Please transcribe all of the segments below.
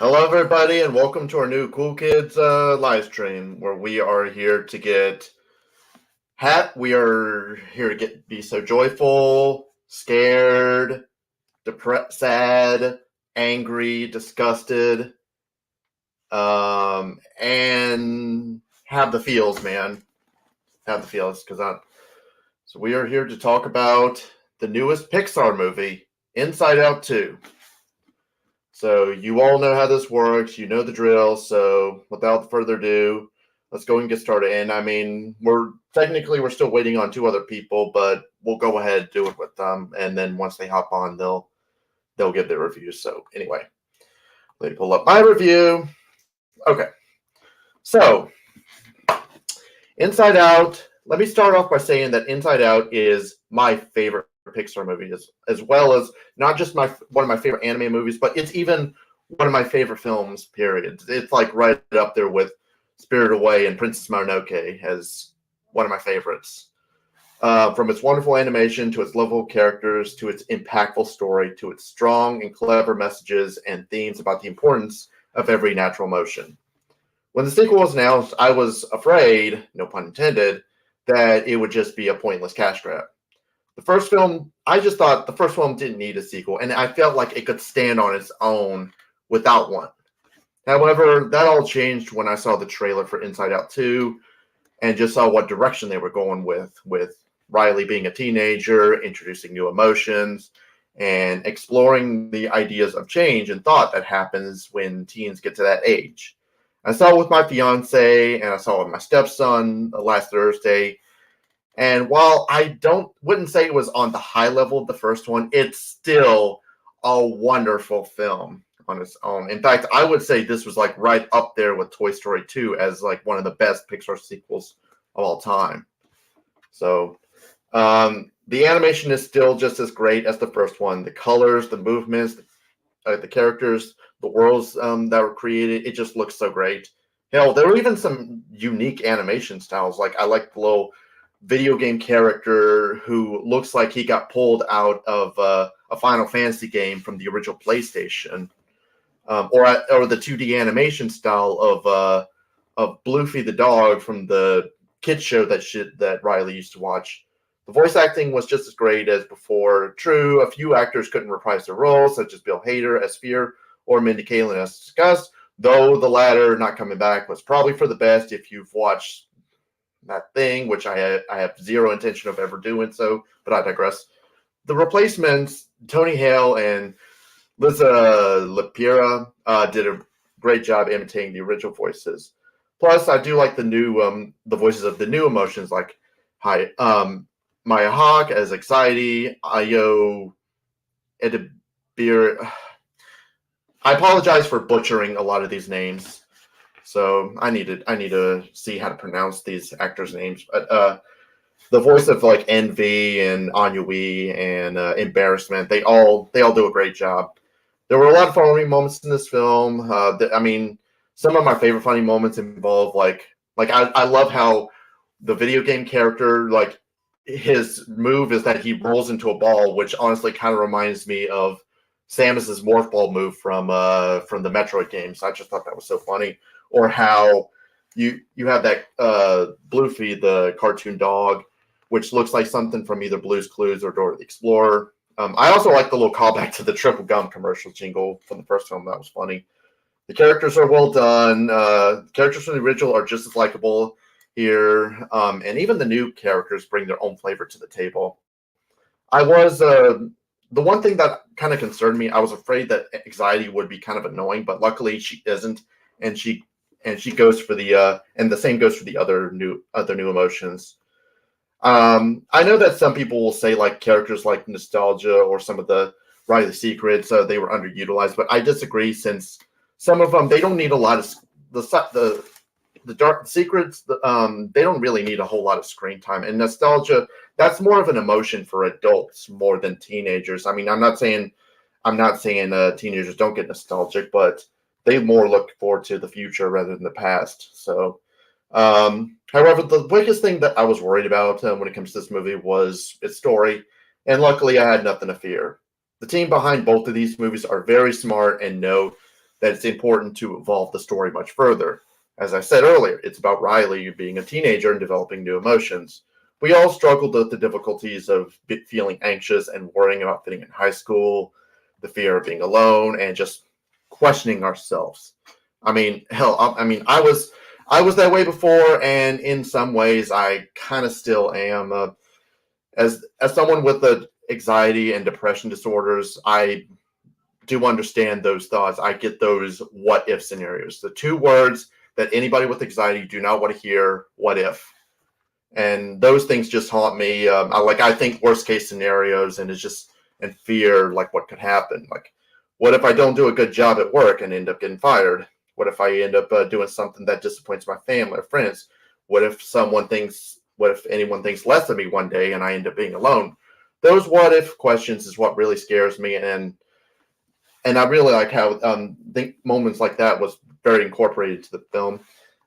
Hello, everybody, and welcome to our new Cool Kids live stream, where we are here to get We are here to be so joyful, scared, depressed, sad, angry, disgusted, and have the feels, man. Have the feels, So we are here to talk about the newest Pixar movie, Inside Out 2. So you all know how this works. You know the drill. So without further ado, let's go and get started. And I mean, we're still waiting on two other people, but we'll go ahead and do it with them. And then once they hop on, they'll give their reviews. So anyway, let me pull up my review. Okay. So Inside Out. Let me start off by saying that Inside Out is my favorite Pixar movie, as well as not just one of my favorite anime movies, but it's even one of my favorite films. Period. It's like right up there with Spirited Away and Princess Mononoke as one of my favorites. From its wonderful animation to its lovable characters to its impactful story to its strong and clever messages and themes about the importance of every natural emotion. When the sequel was announced, I was afraid, no pun intended, that it would just be a pointless cash grab. I just thought the first film didn't need a sequel, and I felt like it could stand on its own without one. However, that all changed when I saw the trailer for Inside Out 2 and just saw what direction they were going with Riley being a teenager, introducing new emotions, and exploring the ideas of change and thought that happens when teens get to that age. I saw it with my fiance, and I saw it with my stepson last Thursday. And while I wouldn't say it was on the high level of the first one, it's still a wonderful film on its own. In fact, I would say this was like right up there with Toy Story 2 as like one of the best Pixar sequels of all time. So the animation is still just as great as the first one. The colors, the movements, the characters, the worlds that were created, it just looks so great. Hell, there were even some unique animation styles. Like I like the little video game character who looks like he got pulled out of a Final Fantasy game from the original PlayStation, or the 2D animation style of Bluefy the dog from the kids show that Riley used to watch. The voice acting was just as great as before. True, a few actors couldn't reprise their roles, such as Bill Hader as Fear or Mindy Kaling as Disgust, though the latter not coming back was probably for the best if you've watched that thing, which I have zero intention of ever doing so, but I digress. The replacements, Tony Hale and Liza Lapira, did a great job imitating the original voices. Plus, I do like the voices of the new emotions, like Maya Hawke as Anxiety, Ayo Edebir. I apologize for butchering a lot of these names. So I need to see how to pronounce these actors' names. But the voice of like Envy and Ennui and Embarrassment, they all do a great job. There were a lot of funny moments in this film. I mean, some of my favorite funny moments involve like I love how the video game character, like his move is that he rolls into a ball, which honestly kind of reminds me of Samus's morph ball move from the Metroid games. I just thought that was so funny. Or how you have that Bluefy, the cartoon dog, which looks like something from either Blue's Clues or Dora the Explorer. I also like the little callback to the Triple Gum commercial jingle from the first film. That was funny. The characters are well done. The characters from the original are just as likable here. And even the new characters bring their own flavor to the table. The one thing that kind of concerned me, I was afraid that Anxiety would be kind of annoying, but luckily she isn't. And she goes for and the same goes for the other new emotions. I know that some people will say like characters like Nostalgia or some of the Riley Secrets, they were underutilized, but I disagree since some of them, they don't need a lot of the Dark Secrets. They don't really need a whole lot of screen time. And Nostalgia, that's more of an emotion for adults more than teenagers. I mean, I'm not saying teenagers don't get nostalgic, but they more look forward to the future rather than the past. So, however, the biggest thing that I was worried about when it comes to this movie was its story, and luckily I had nothing to fear. The team behind both of these movies are very smart and know that it's important to evolve the story much further. As I said earlier, it's about Riley being a teenager and developing new emotions. We all struggled with the difficulties of feeling anxious and worrying about fitting in high school, the fear of being alone, and just questioning ourselves. I mean, hell, I was that way before, and in some ways, I kind of still am. As someone with the anxiety and depression disorders, I do understand those thoughts. I get those what if scenarios. The two words that anybody with anxiety do not want to hear: what if. And those things just haunt me. I think worst case scenarios, and it's just and fear like what could happen. Like, what if I don't do a good job at work and end up getting fired? What if I end up doing something that disappoints my family or friends? What if anyone thinks less of me one day and I end up being alone? Those what if questions is what really scares me, and I really like how think moments like that was very incorporated to the film.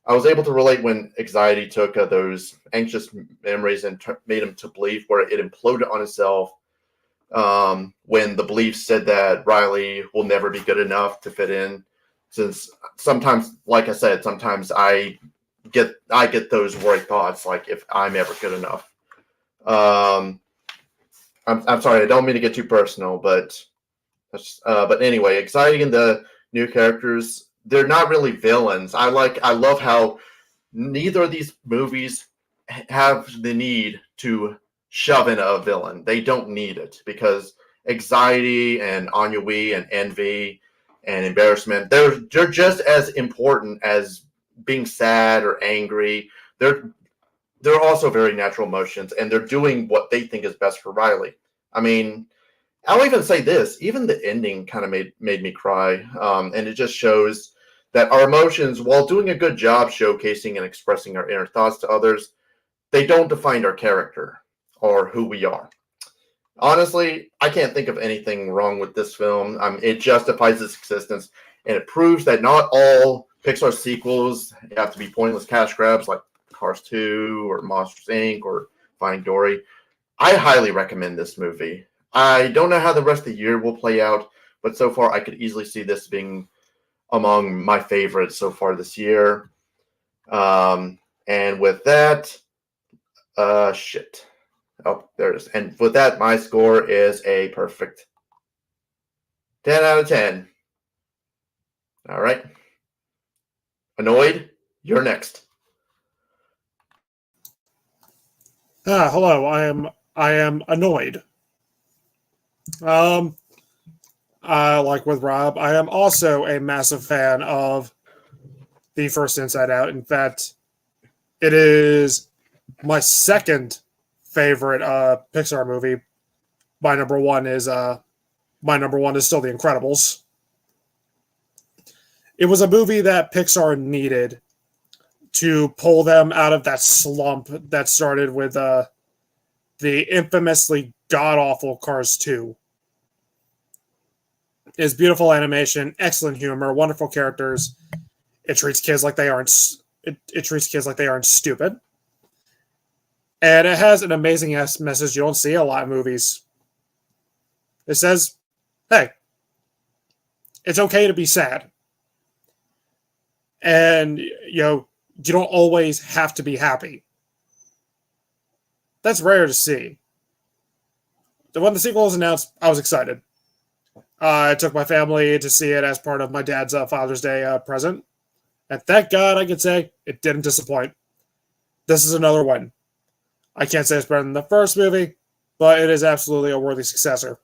I was able to relate when anxiety took those anxious memories and made them to belief, where it imploded on itself. When the belief said that Riley will never be good enough to fit in, since sometimes, like I said, sometimes I get those worried thoughts, like if I'm ever good enough. I'm sorry, I don't mean to get too personal, but anyway, anxiety and the new characters, they're not really villains. I love how neither of these movies have the need to shove in a villain. They don't need it, because anxiety and ennui and envy and embarrassment, they're just as important as being sad or angry. They're also very natural emotions, and they're doing what they think is best for Riley. I mean, I'll even say this: even the ending kind of made me cry, and it just shows that our emotions, while doing a good job showcasing and expressing our inner thoughts to others, they don't define our character or who we are. Honestly, I can't think of anything wrong with this film. It justifies its existence, and it proves that not all Pixar sequels have to be pointless cash grabs like Cars 2 or Monsters Inc. or Finding Dory. I highly recommend this movie. I don't know how the rest of the year will play out, but so far I could easily see this being among my favorites so far this year. And with that, shit. Oh, there it is. And with that, my score is a perfect 10 out of 10. All right. Annoyed, you're next. Hello. I am annoyed. Like with Rob, I am also a massive fan of the first Inside Out. In fact, it is my second favorite Pixar movie. My number one is still The Incredibles. It was a movie that Pixar needed to pull them out of that slump that started with the infamously god-awful Cars 2. It's beautiful animation, excellent humor, wonderful characters. It treats kids like they aren't stupid. And it has an amazing message you don't see in a lot of movies. It says, hey, it's okay to be sad. And, you don't always have to be happy. That's rare to see. When the sequel was announced, I was excited. I took my family to see it as part of my dad's Father's Day present. And thank God I can say it didn't disappoint. This is another one. I can't say it's better than the first movie, but it is absolutely a worthy successor.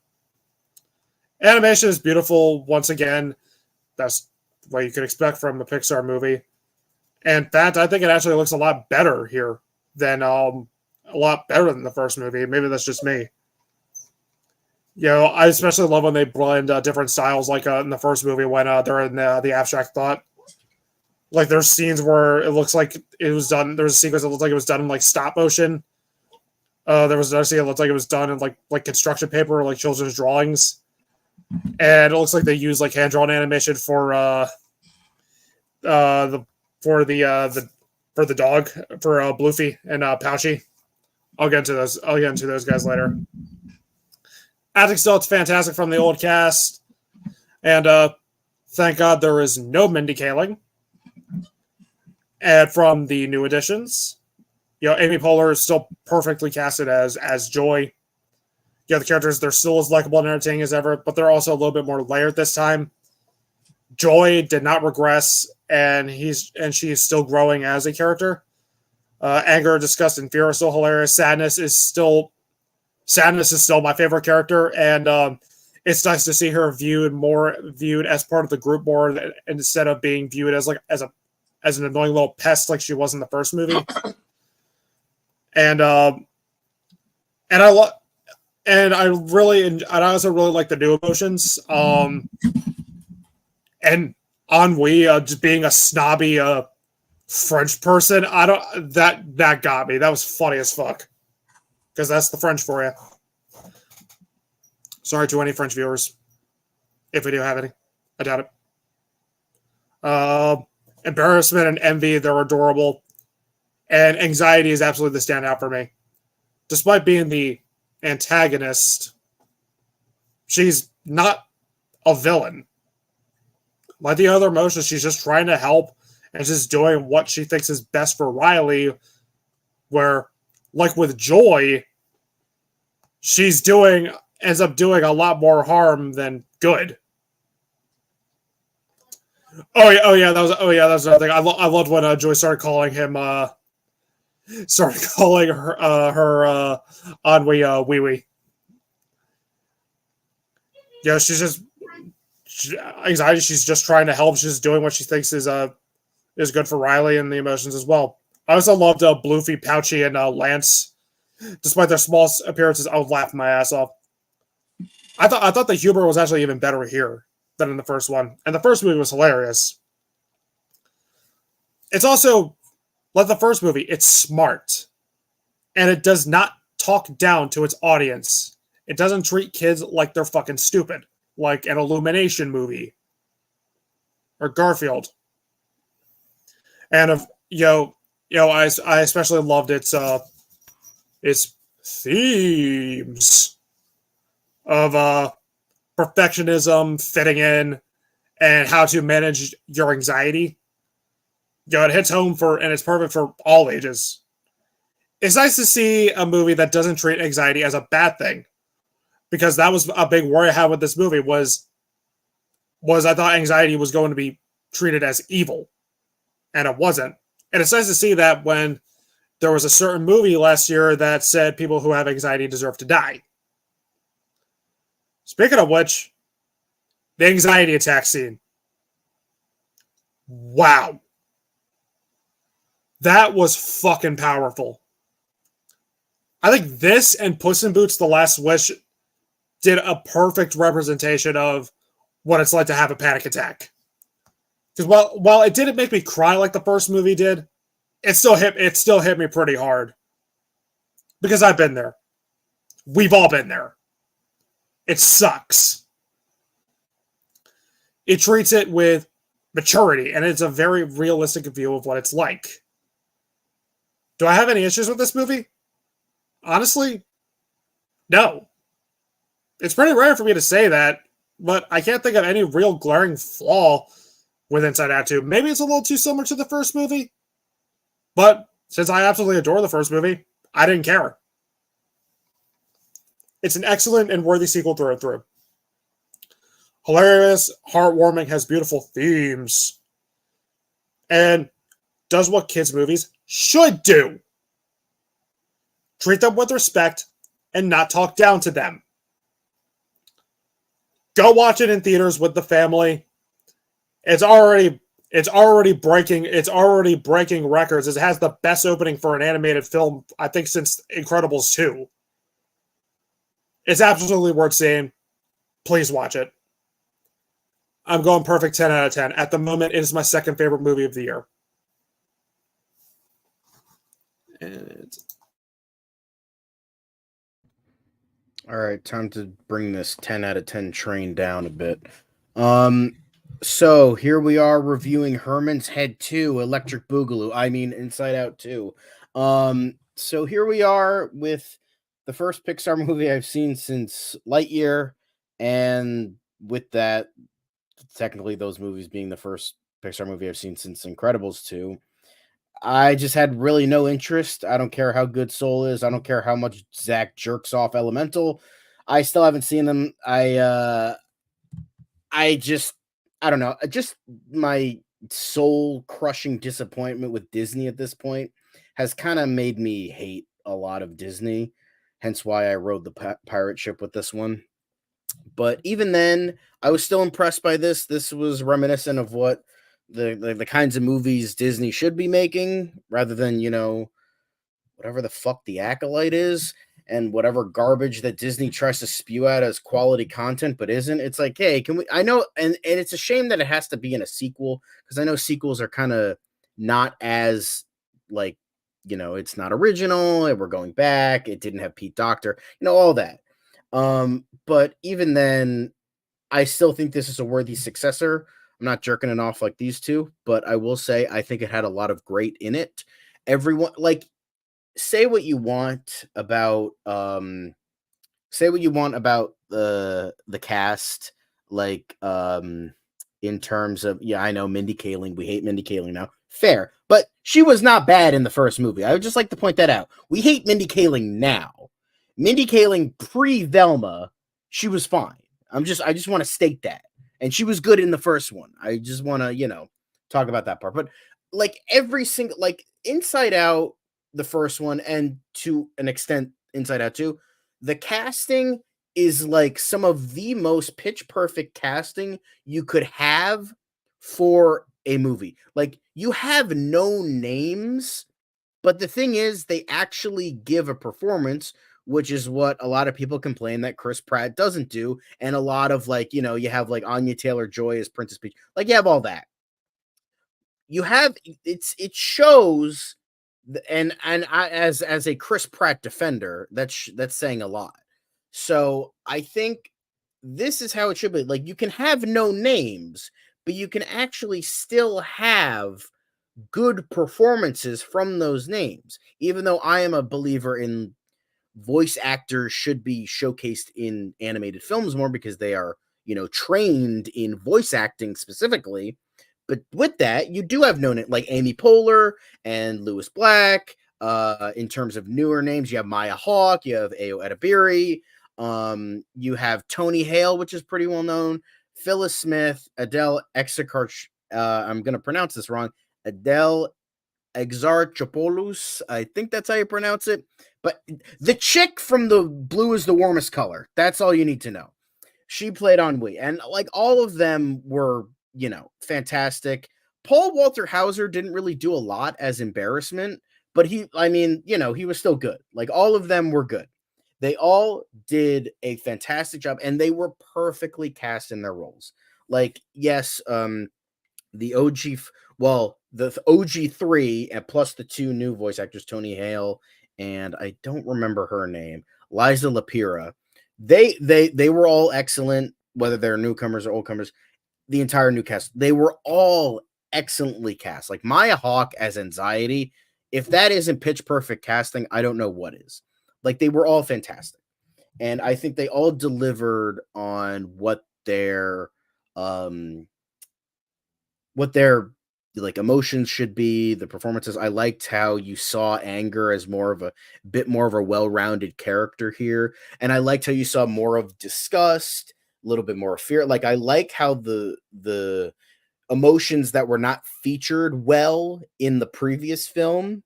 Animation is beautiful once again. That's what you could expect from a Pixar movie. And in fact, I think it actually looks a lot better here than the first movie. Maybe that's just me. I especially love when they blend different styles, like in the first movie when they're in the abstract thought. Like there's scenes where it looks like it was done. There was a sequence that looked like it was done in like stop motion. There was another scene that looked like it was done in like construction paper or like children's drawings. And it looks like they used like hand drawn animation for the dog for Bloofy and Pouchy. I'll get into those guys later. Acting still, it's fantastic from the old cast, and Thank God there is no Mindy Kaling. And from the new additions, Amy Poehler is still perfectly casted as Joy. The characters, they're still as likable and entertaining as ever, but they're also a little bit more layered this time. Joy did not regress, and she's still growing as a character. Anger, disgust, and fear are still hilarious. Sadness is still my favorite character, and it's nice to see her viewed as part of the group more instead of being viewed as as an annoying little pest like she was in the first movie. And I also really like the new emotions. And Ennui just being a snobby French person, that got me. That was funny as fuck. Because that's the French for you. Sorry to any French viewers. If we do have any. I doubt it. Embarrassment and envy, they're adorable. And anxiety is absolutely the standout for me. Despite being the antagonist, she's not a villain. Like the other emotions, she's just trying to help and just doing what she thinks is best for Riley. Where, like with Joy, ends up doing a lot more harm than good. That was another thing. I loved when Joy started calling him her Ennui Wee Wee. She's just anxiety. She's just trying to help. She's doing what she thinks is good for Riley and the emotions as well. I also loved Bloofy, Pouchy, and Lance. Despite their small appearances, I was laughing my ass off. I thought the humor was actually even better here than in the first one, and the first movie was hilarious. It's also, like the first movie, it's smart, and it does not talk down to its audience. It doesn't treat kids like they're fucking stupid, like an Illumination movie or Garfield. And I especially loved its themes of perfectionism, fitting in, and how to manage your anxiety. It hits home and it's perfect for all ages. It's nice to see a movie that doesn't treat anxiety as a bad thing, because that was a big worry I had with this movie was I thought anxiety was going to be treated as evil, and it wasn't. And it's nice to see that when there was a certain movie last year that said people who have anxiety deserve to die. Speaking of which, the anxiety attack scene. Wow. That was fucking powerful. I think this and Puss in Boots: The Last Wish did a perfect representation of what it's like to have a panic attack. Because while it didn't make me cry like the first movie did, it still hit me pretty hard. Because I've been there. We've all been there. It sucks. It treats it with maturity, and it's a very realistic view of what it's like. Do I have any issues with this movie? Honestly, no. It's pretty rare for me to say that, but I can't think of any real glaring flaw with Inside Out 2. Maybe it's a little too similar to the first movie, but since I absolutely adore the first movie, I didn't care. It's an excellent and worthy sequel through and through. Hilarious, heartwarming, has beautiful themes, and does what kids' movies should do. Treat them with respect and not talk down to them. Go watch it in theaters with the family. It's already breaking records. It has the best opening for an animated film, I think, since Incredibles 2. It's absolutely worth seeing. Please watch it. I'm going perfect 10 out of 10. At the moment, it is my second favorite movie of the year. All right, time to bring this 10 out of 10 train down a bit. So here we are reviewing Herman's Head 2, Electric Boogaloo. I mean, Inside Out 2. So here we are with the first Pixar movie I've seen since Lightyear, and with that, technically those movies being the first Pixar movie I've seen since Incredibles 2. I just had really no interest. I don't care how good Soul is. I don't care how much Zach jerks off Elemental. I still haven't seen them. I just, I don't know. Just my soul crushing disappointment with Disney at this point has kind of made me hate a lot of Disney. Hence why I rode the pirate ship with this one. But even then, I was still impressed by this. This was reminiscent of what the kinds of movies Disney should be making, rather than, whatever the fuck the Acolyte is and whatever garbage that Disney tries to spew out as quality content but isn't. It's like, hey, can we, I know, and it's a shame that it has to be in a sequel, because I know sequels are kind of not as, like, it's not original and we're going back, it didn't have Pete Docter, all that. But even then, I still think this is a worthy successor. I'm not jerking it off like these two, but I will say I think it had a lot of great in it. Everyone, like, say what you want about the cast, like, in terms of, yeah, I know Mindy Kaling, we hate Mindy Kaling now. Fair, but she was not bad in the first movie. I would just like to point that out. We hate Mindy Kaling now. Mindy Kaling pre-Velma, she was fine. I just want to state that. And she was good in the first one. I just want to, talk about that part. But like every single, like Inside Out, the first one, and to an extent Inside Out 2, the casting is like some of the most pitch perfect casting you could have for a movie. Like, you have no names, but the thing is, they actually give a performance, which is what a lot of people complain that Chris Pratt doesn't do. And a lot of, like, you have like Anya Taylor-Joy as Princess Peach. Like, you have all that. You have, it shows, and I, as a Chris Pratt defender, that's saying a lot. So I think this is how it should be. Like, you can have no names, but you can actually still have good performances from those names. Even though I am a believer in voice actors should be showcased in animated films more, because they are, trained in voice acting specifically. But with that, you do have known it, like Amy Poehler and Lewis Black. In terms of newer names, you have Maya Hawke, you have Ayo Edebiri, you have Tony Hale, which is pretty well known, Phyllis Smith, Adele Exarchopoulos, I'm going to pronounce this wrong, Adele Exarchopoulos, I think that's how you pronounce it. But the chick from the Blue is the Warmest Color, that's all you need to know. She played Ennui, and like all of them were, fantastic. Paul Walter Hauser didn't really do a lot as embarrassment, but he was still good. Like, all of them were good. They all did a fantastic job, and they were perfectly cast in their roles. Like, yes, the OG3 and plus the two new voice actors, Tony Hale and I don't remember her name, Liza Lapira. They were all excellent, whether they're newcomers or oldcomers. The entire new cast, they were all excellently cast. Like Maya Hawke as Anxiety, if that isn't pitch perfect casting, I don't know what is. Like, they were all fantastic, and I think they all delivered on what their like emotions should be, the performances. I liked how you saw Anger as more of a well-rounded character here, and I liked how you saw more of Disgust, a little bit more fear. Like, I like how the emotions that were not featured well in the previous film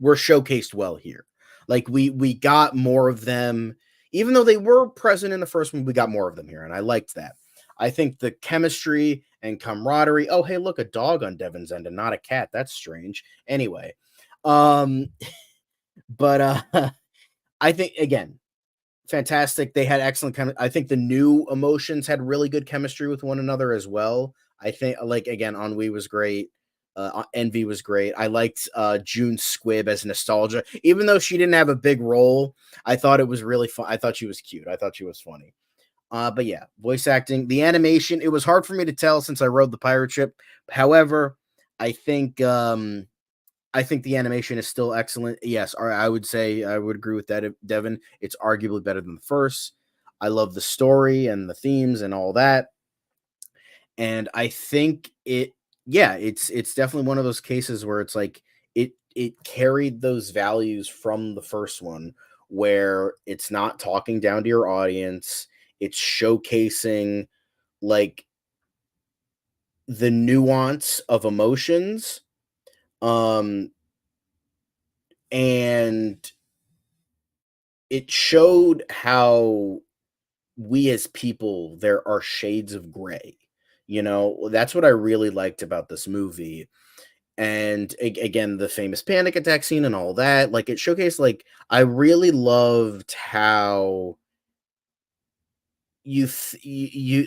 were showcased well here. Like, we got more of them, even though they were present in the first one. We got more of them here, and I liked that. I think the chemistry and camaraderie. Oh, hey, look, a dog on Devin's end and not a cat. That's strange. Anyway, but I think, again, fantastic. They had excellent chemistry. I think the new emotions had really good chemistry with one another as well. I think, like, again, Ennui was great. Envy was great. I liked June Squibb as Nostalgia. Even though she didn't have a big role, I thought it was really fun. I thought she was cute. I thought she was funny. But yeah, voice acting, the animation, it was hard for me to tell since I rode the pirate ship. However, I think the animation is still excellent. Yes, I would say, I would agree with that, Devin. It's arguably better than the first. I love the story and the themes and all that. And I think it's definitely one of those cases where it's like it carried those values from the first one, where it's not talking down to your audience, it's showcasing like the nuance of emotions, um and it showed how we as people, there are shades of gray. That's what I really liked about this movie. And again, the famous panic attack scene and all that, like, it showcased, like, I really loved how you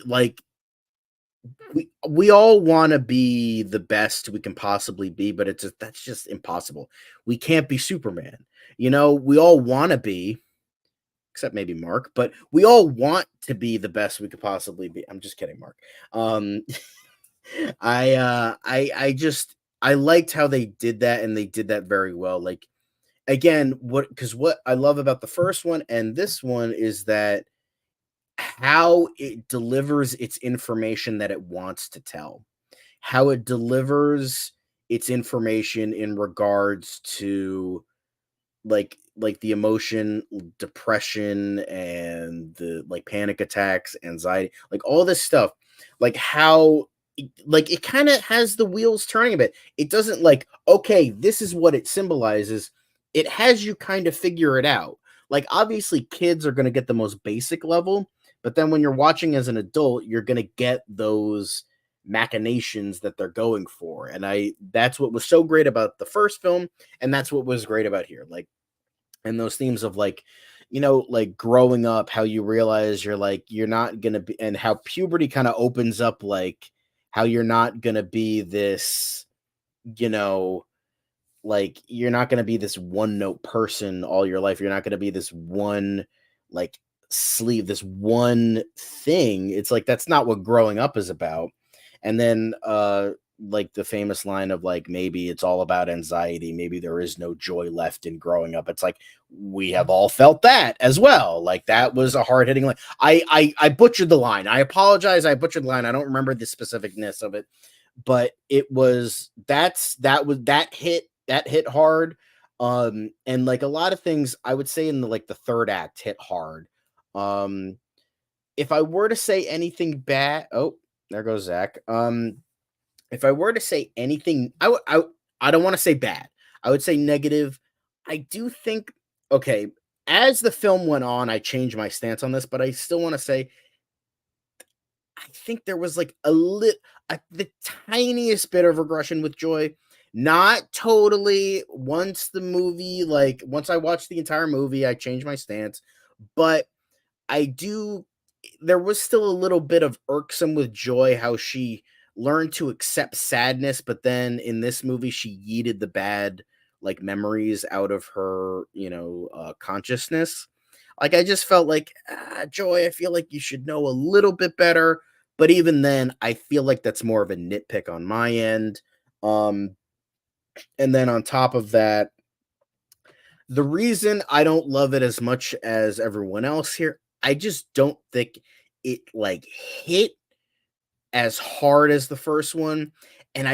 like, we all want to be the best we can possibly be, but that's just impossible. We can't be Superman. We all want to be, except maybe Mark, but we all want to be the best we could possibly be. I'm just kidding, Mark. Um I liked how they did that, and they did that very well. Like, again, what I love about the first one and this one is that how it delivers its information that it wants to tell, how it delivers its information in regards to the emotion, depression, and the like panic attacks, anxiety, like all this stuff, like how it kind of has the wheels turning a bit. It doesn't like, okay, this is what it symbolizes. It has you kind of figure it out. Like, obviously kids are going to get the most basic level, but then when you're watching as an adult, you're going to get those machinations that they're going for. And that's what was so great about the first film, and that's what was great about here. Like, and those themes of like, like growing up, how you realize you're not gonna be, and how puberty kind of opens up, like how you're not gonna be this, you know like, you're not gonna be this one note person all your life. You're not gonna be this one, like, sleeve, this one thing. It's like, that's not what growing up is about. And then like the famous line of like, maybe it's all about anxiety, maybe there is no joy left in growing up. It's like, we have all felt that as well. Like, that was a hard-hitting line. I butchered the line. I apologize. I butchered the line. I don't remember the specificness of it, but that hit hard. And like a lot of things, I would say in the third act hit hard. If I were to say anything bad, oh, there goes Zach. If I were to say anything, I don't want to say bad. I would say negative. I do think, okay, as the film went on, I changed my stance on this, but I still want to say, I think there was like the tiniest bit of regression with Joy. Not totally. Once I watched the entire movie, I changed my stance, but there was still a little bit of irksome with Joy, how she learned to accept sadness, but then in this movie, she yeeted the bad, like, memories out of her, consciousness. Like, I just felt like, Joy, I feel like you should know a little bit better. But even then, I feel like that's more of a nitpick on my end. And then on top of that, the reason I don't love it as much as everyone else here, I just don't think it like hit as hard as the first one. And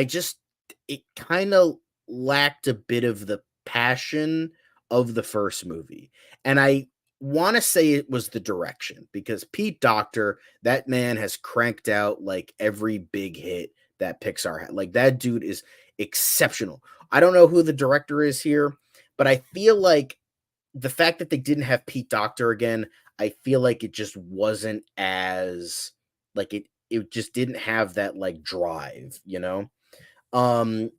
it kind of lacked a bit of the passion of the first movie. And I want to say it was the direction, because Pete Docter, that man has cranked out like every big hit that Pixar had. Like, that dude is exceptional. I don't know who the director is here, but I feel like the fact that they didn't have Pete Docter again, I feel like it just wasn't as like it just didn't have that like drive, Um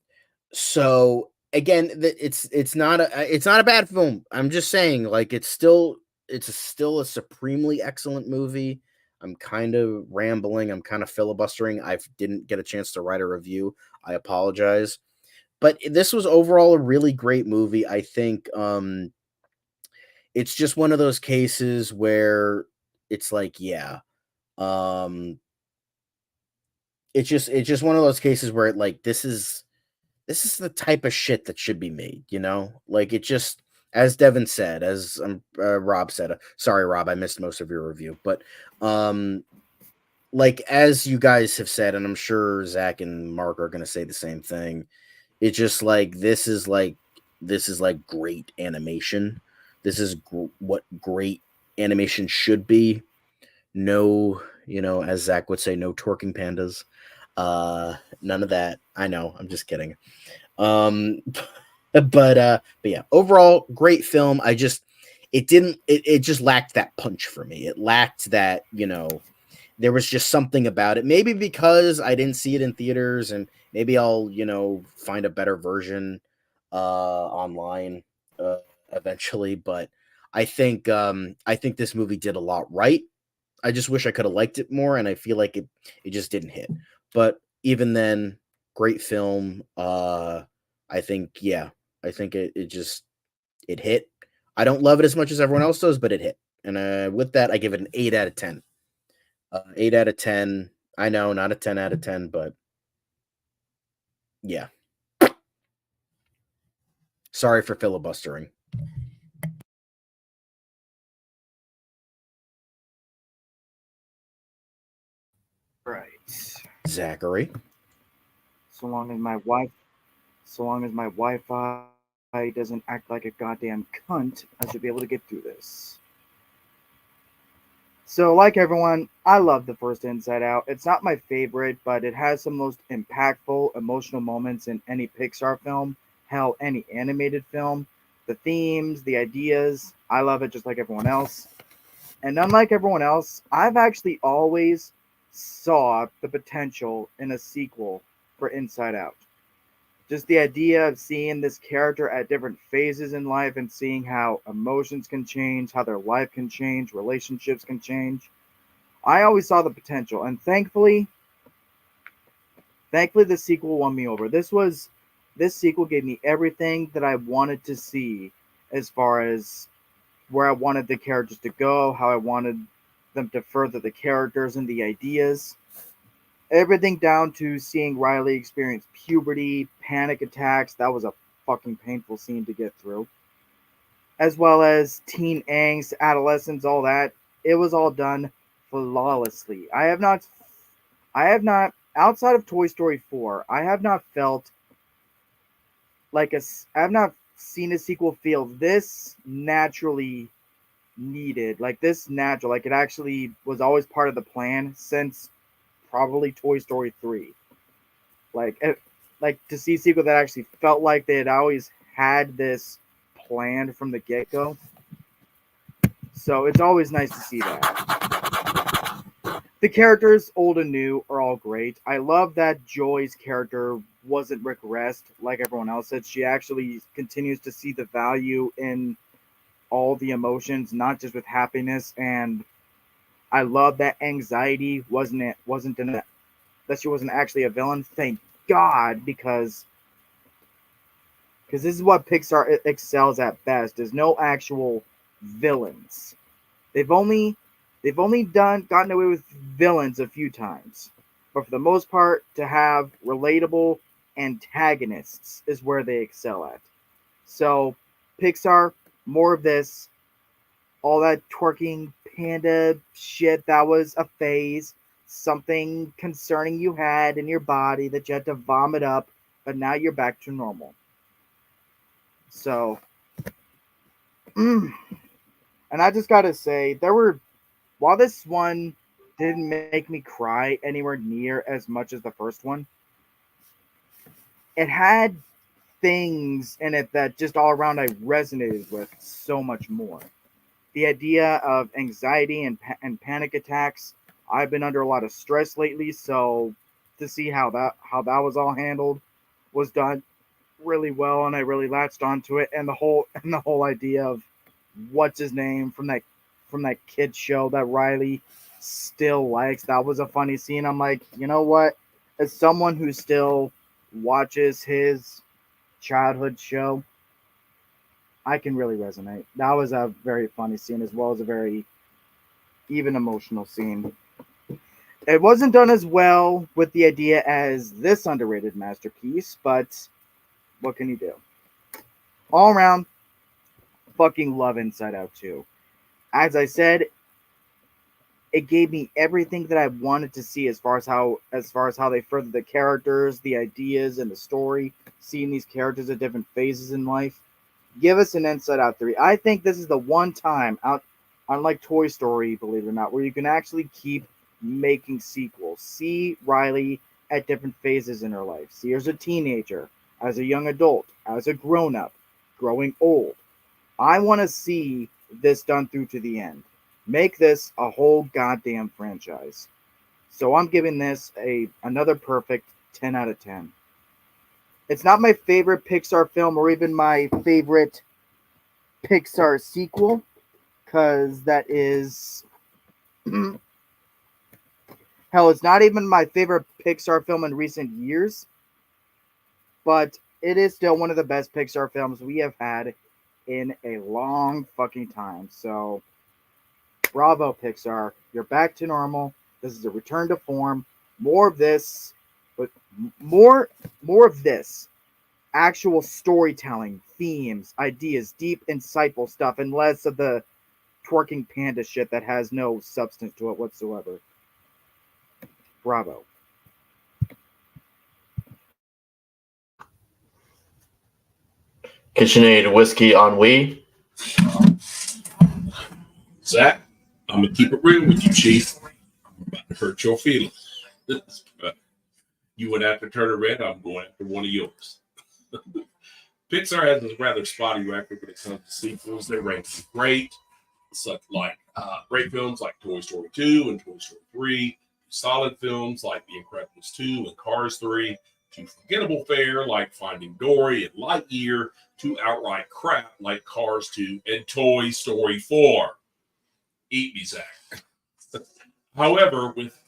so again, it's not a bad film. I'm just saying, like, still a supremely excellent movie. I'm kind of rambling, I'm kind of filibustering. I didn't get a chance to write a review. I apologize. But this was overall a really great movie. I think it's just one of those cases where it's like, yeah, um it's just one of those cases where this is the type of shit that should be made, like, it just, as Devin said, as Rob said, sorry Rob, I missed most of your review, but like as you guys have said, and I'm sure Zach and Mark are gonna say the same thing. It's just like this is like great animation. This is what great animation should be. No, as Zach would say, no twerking pandas. None of that. I know. I'm just kidding. Um, but yeah, overall great film. It just lacked that punch for me. It lacked that, there was just something about it. Maybe because I didn't see it in theaters, and maybe I'll, find a better version online eventually, but I think this movie did a lot right. I just wish I could have liked it more, and I feel like it just didn't hit. But even then, great film. I think I think it hit. I don't love it as much as everyone else does, but it hit. And with that, I give it an 8 out of 10. 8 out of 10. I know, not a 10 out of 10, but yeah. Sorry for filibustering. Right. Zachary. So long as my Wi-Fi doesn't act like a goddamn cunt, I should be able to get through this. So, like everyone, I love the first Inside Out. It's not my favorite, but it has some most impactful, emotional moments in any Pixar film, hell, any animated film. The themes, the ideas, I love it just like everyone else. And unlike everyone else, I've actually always saw the potential in a sequel for Inside Out. Just the idea of seeing this character at different phases in life and seeing how emotions can change, how their life can change, relationships can change. I always saw the potential, and thankfully the sequel won me over. This sequel gave me everything that I wanted to see as far as where I wanted the characters to go, how I wanted them to further the characters and the ideas. Everything down to seeing Riley experience puberty, panic attacks. That was a fucking painful scene to get through. As well as teen angst, adolescence, all that. It was all done flawlessly. Outside of Toy Story 4, I have not felt I have not seen a sequel feel this naturally needed, like this natural, like it actually was always part of the plan since probably Toy Story 3. Like to see a sequel that actually felt like they had always had this planned from the get go. So it's always nice to see that. The characters, old and new, are all great. I love that Joy's character wasn't regressed like everyone else said. She actually continues to see the value in all the emotions, not just with happiness. And I love that anxiety wasn't in that she wasn't actually a villain. Thank God, because this is what Pixar excels at best: is no actual villains. They've only gotten away with villains a few times, but for the most part, to have relatable antagonists is where they excel at. So, Pixar, more of this. All that twerking panda shit, that was a phase. Something concerning you had in your body that you had to vomit up, but now you're back to normal. So, and I just gotta say, while this one didn't make me cry anywhere near as much as the first one, it had things in it that just all around I resonated with so much more. The idea of anxiety and panic attacks. I've been under a lot of stress lately, so to see how that was all handled was done really well, and I really latched onto it. And the whole idea of what's his name from that kid show that Riley still likes. That was a funny scene. I'm like, you know what? As someone who still watches his childhood show, I can really resonate. That was a very funny scene as well as a very even emotional scene. It wasn't done as well with the idea as this underrated masterpiece, but what can you do? All around, fucking love Inside Out 2. As I said, It gave me everything that I wanted to see as far as how they further the characters, the ideas, and the story. Seeing these characters at different phases in life. Give us an Inside Out 3. I think this is the one time out, unlike Toy Story, believe it or not, where you can actually keep making sequels. See Riley at different phases in her life. See her as a teenager, as a young adult, as a grown up, growing old. I want to see this done through to the end. Make this a whole goddamn franchise. So I'm giving this another perfect 10 out of 10. It's not my favorite Pixar film or even my favorite Pixar sequel, because that is hell, it's not even my favorite Pixar film in recent years, but it is still one of the best Pixar films we have had in a long fucking time. So bravo, Pixar. You're back to normal. This is a return to form. More of this, but more of this. Actual storytelling, themes, ideas, deep, insightful stuff, and less of the twerking panda shit that has no substance to it whatsoever. Bravo. KitchenAid whiskey on we. Zach, I'm gonna keep it real with you, Chief. I'm about to hurt your feelings. You would have to turn it red. I'm going after one of yours. Pixar has a rather spotty record when it comes to sequels. They rank great, such like great films like Toy Story 2 and Toy Story 3, solid films like The Incredibles 2 and Cars 3, to forgettable fare like Finding Dory and Lightyear, to outright crap like Cars 2 and Toy Story 4. Eat me, Zach. However, with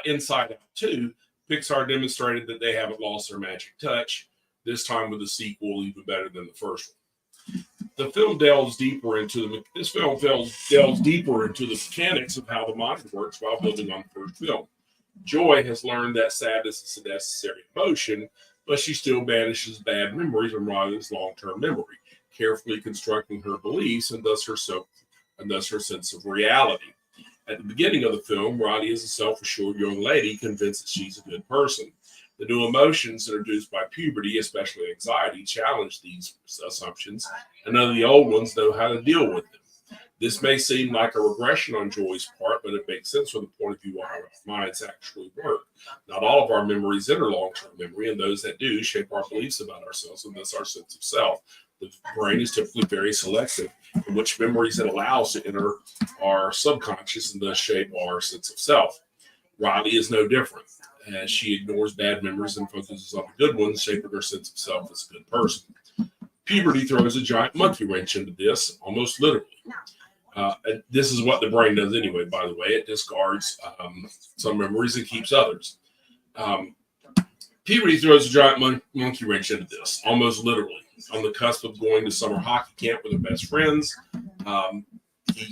Inside Out 2, Pixar demonstrated that they haven't lost their magic touch, this time with a sequel even better than the first one. The film delves deeper into the mechanics of how the mind works while building on the first film. Joy has learned that sadness is a necessary emotion, but she still banishes bad memories from Riley's long-term memory, carefully constructing her beliefs and thus her sense of reality. At the beginning of the film, Riley is a self-assured young lady convinced that she's a good person. The new emotions introduced by puberty, especially anxiety, challenge these assumptions, and none of the old ones know how to deal with them. This may seem like a regression on Joy's part, but it makes sense from the point of view of how our minds actually work. Not all of our memories enter long-term memory, and those that do shape our beliefs about ourselves and thus our sense of self. The brain is typically very selective in which memories it allows to enter our subconscious and thus shape our sense of self. Riley is no different, as she ignores bad memories and focuses on the good ones, shaping her sense of self as a good person. Puberty throws a giant monkey wrench into this, almost literally. This is what the brain does anyway, by the way. It discards some memories and keeps others. Puberty throws a giant monkey wrench into this, almost literally. On the cusp of going to summer hockey camp with her best friends, the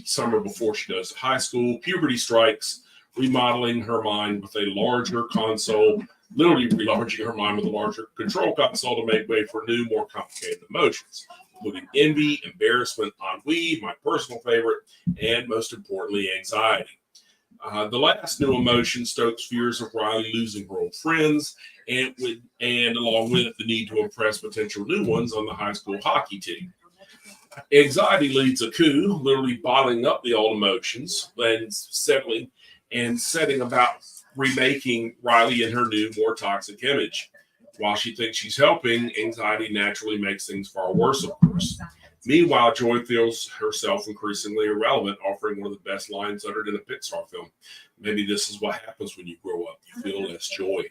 summer before she goes to high school, puberty strikes, remodeling her mind with a larger console, literally relarging her mind with a larger control console to make way for new, more complicated emotions, including envy, embarrassment, ennui, my personal favorite, and most importantly, anxiety. The last new emotion stokes fears of Riley losing her old friends, and along with it, the need to impress potential new ones on the high school hockey team. Anxiety leads a coup, literally bottling up the old emotions and setting about remaking Riley in her new, more toxic image. While she thinks she's helping, anxiety naturally makes things far worse, of course. Meanwhile, Joy feels herself increasingly irrelevant, offering one of the best lines uttered in a Pixar film. Maybe this is what happens when you grow up. You feel less joy.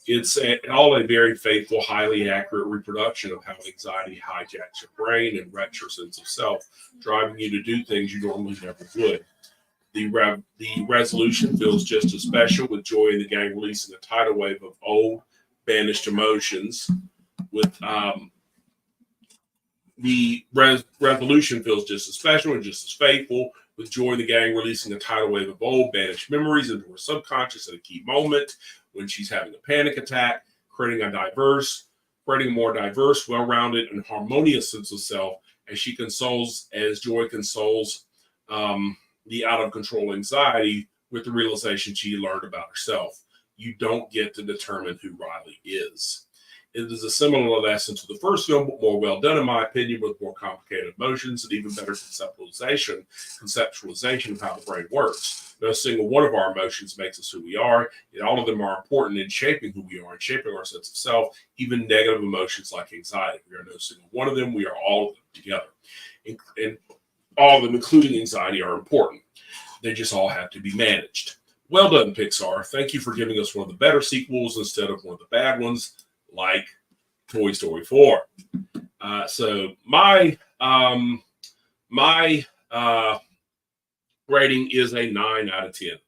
It's all a very faithful, highly accurate reproduction of how anxiety hijacks your brain and wrecks your sense of self, driving you to do things you normally never would. The resolution feels just as special, with Joy and the gang releasing a tidal wave of old, banished emotions. With the resolution feels just as special and just as faithful, with Joy and the gang releasing a tidal wave of old, banished memories into her subconscious at a key moment when she's having a panic attack, creating a more diverse, well-rounded, and harmonious sense of self as Joy consoles the out-of-control anxiety with the realization she learned about herself. You don't get to determine who Riley is. It is a similar lesson to the first film, but more well done, in my opinion, with more complicated emotions and even better conceptualization of how the brain works. No single one of our emotions makes us who we are, and all of them are important in shaping who we are and shaping our sense of self, even negative emotions like anxiety. We are no single one of them. We are all of them together. And all of them, including anxiety, are important. They just all have to be managed. Well done, Pixar. Thank you for giving us one of the better sequels instead of one of the bad ones, like Toy Story 4. So my rating is a 9 out of 10.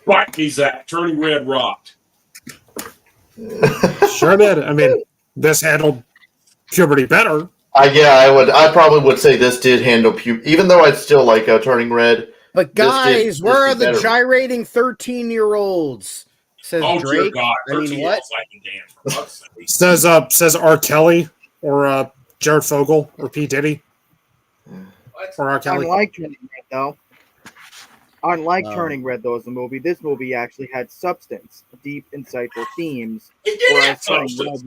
Right, Zach. Turning Red rocked. Sure did. I mean, this handled puberty better. I probably would say this did handle even though I'd still like Turning Red. But guys, where are the better. gyrating 13-year-olds? Says Drake. Dear God, I mean, what? Says R. Kelly or Jared Fogle or P. Diddy or R. Kelly. Unlike Turning Red, though, as a movie, this movie actually had substance, deep, insightful themes. It did have substance.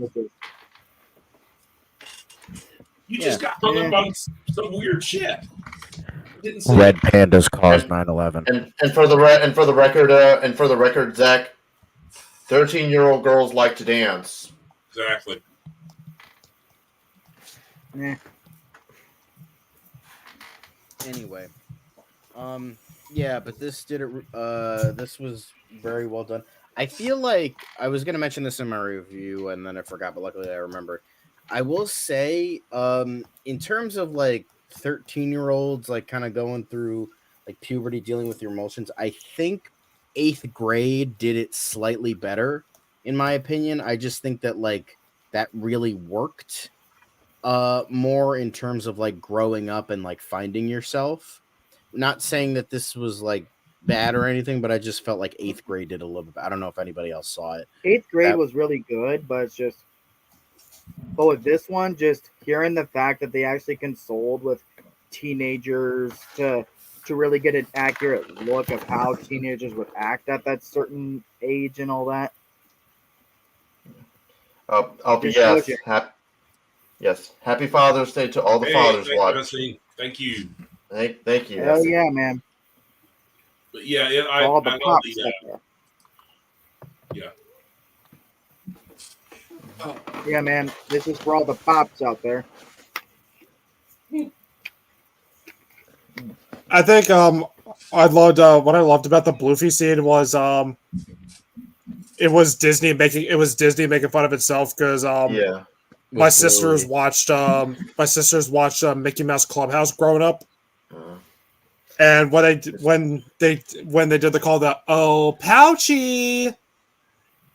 You just got hung up on some weird shit. Red pandas caused 9/11. And for the record, Zach, 13-year-old girls like to dance. Exactly. Anyway, yeah, but this did it. This was very well done. I feel like I was gonna mention this in my review and then I forgot, but luckily I remembered. I will say, in terms of like 13-year-olds, like kind of going through like puberty, dealing with your emotions, I think 8th grade did it slightly better, in my opinion. I just think that like that really worked more in terms of like growing up and like finding yourself. Not saying that this was like bad or anything, but I just felt like 8th grade did a little bit. I don't know if anybody else saw it. 8th grade was really good, but it's just. But with this one, just hearing the fact that they actually consoled with teenagers to really get an accurate look of how teenagers would act at that certain age and all that. Yes. Happy Father's Day to all the fathers watching. Thank you. Thank you. Hell yeah, man. But yeah, all the pops up there. Yeah. Yeah, man. This is for all the pops out there. I think I loved what I loved about the Bluefy scene was it was Disney making fun of itself because my sisters watched Mickey Mouse Clubhouse growing up. And when they did the call that Pouchy,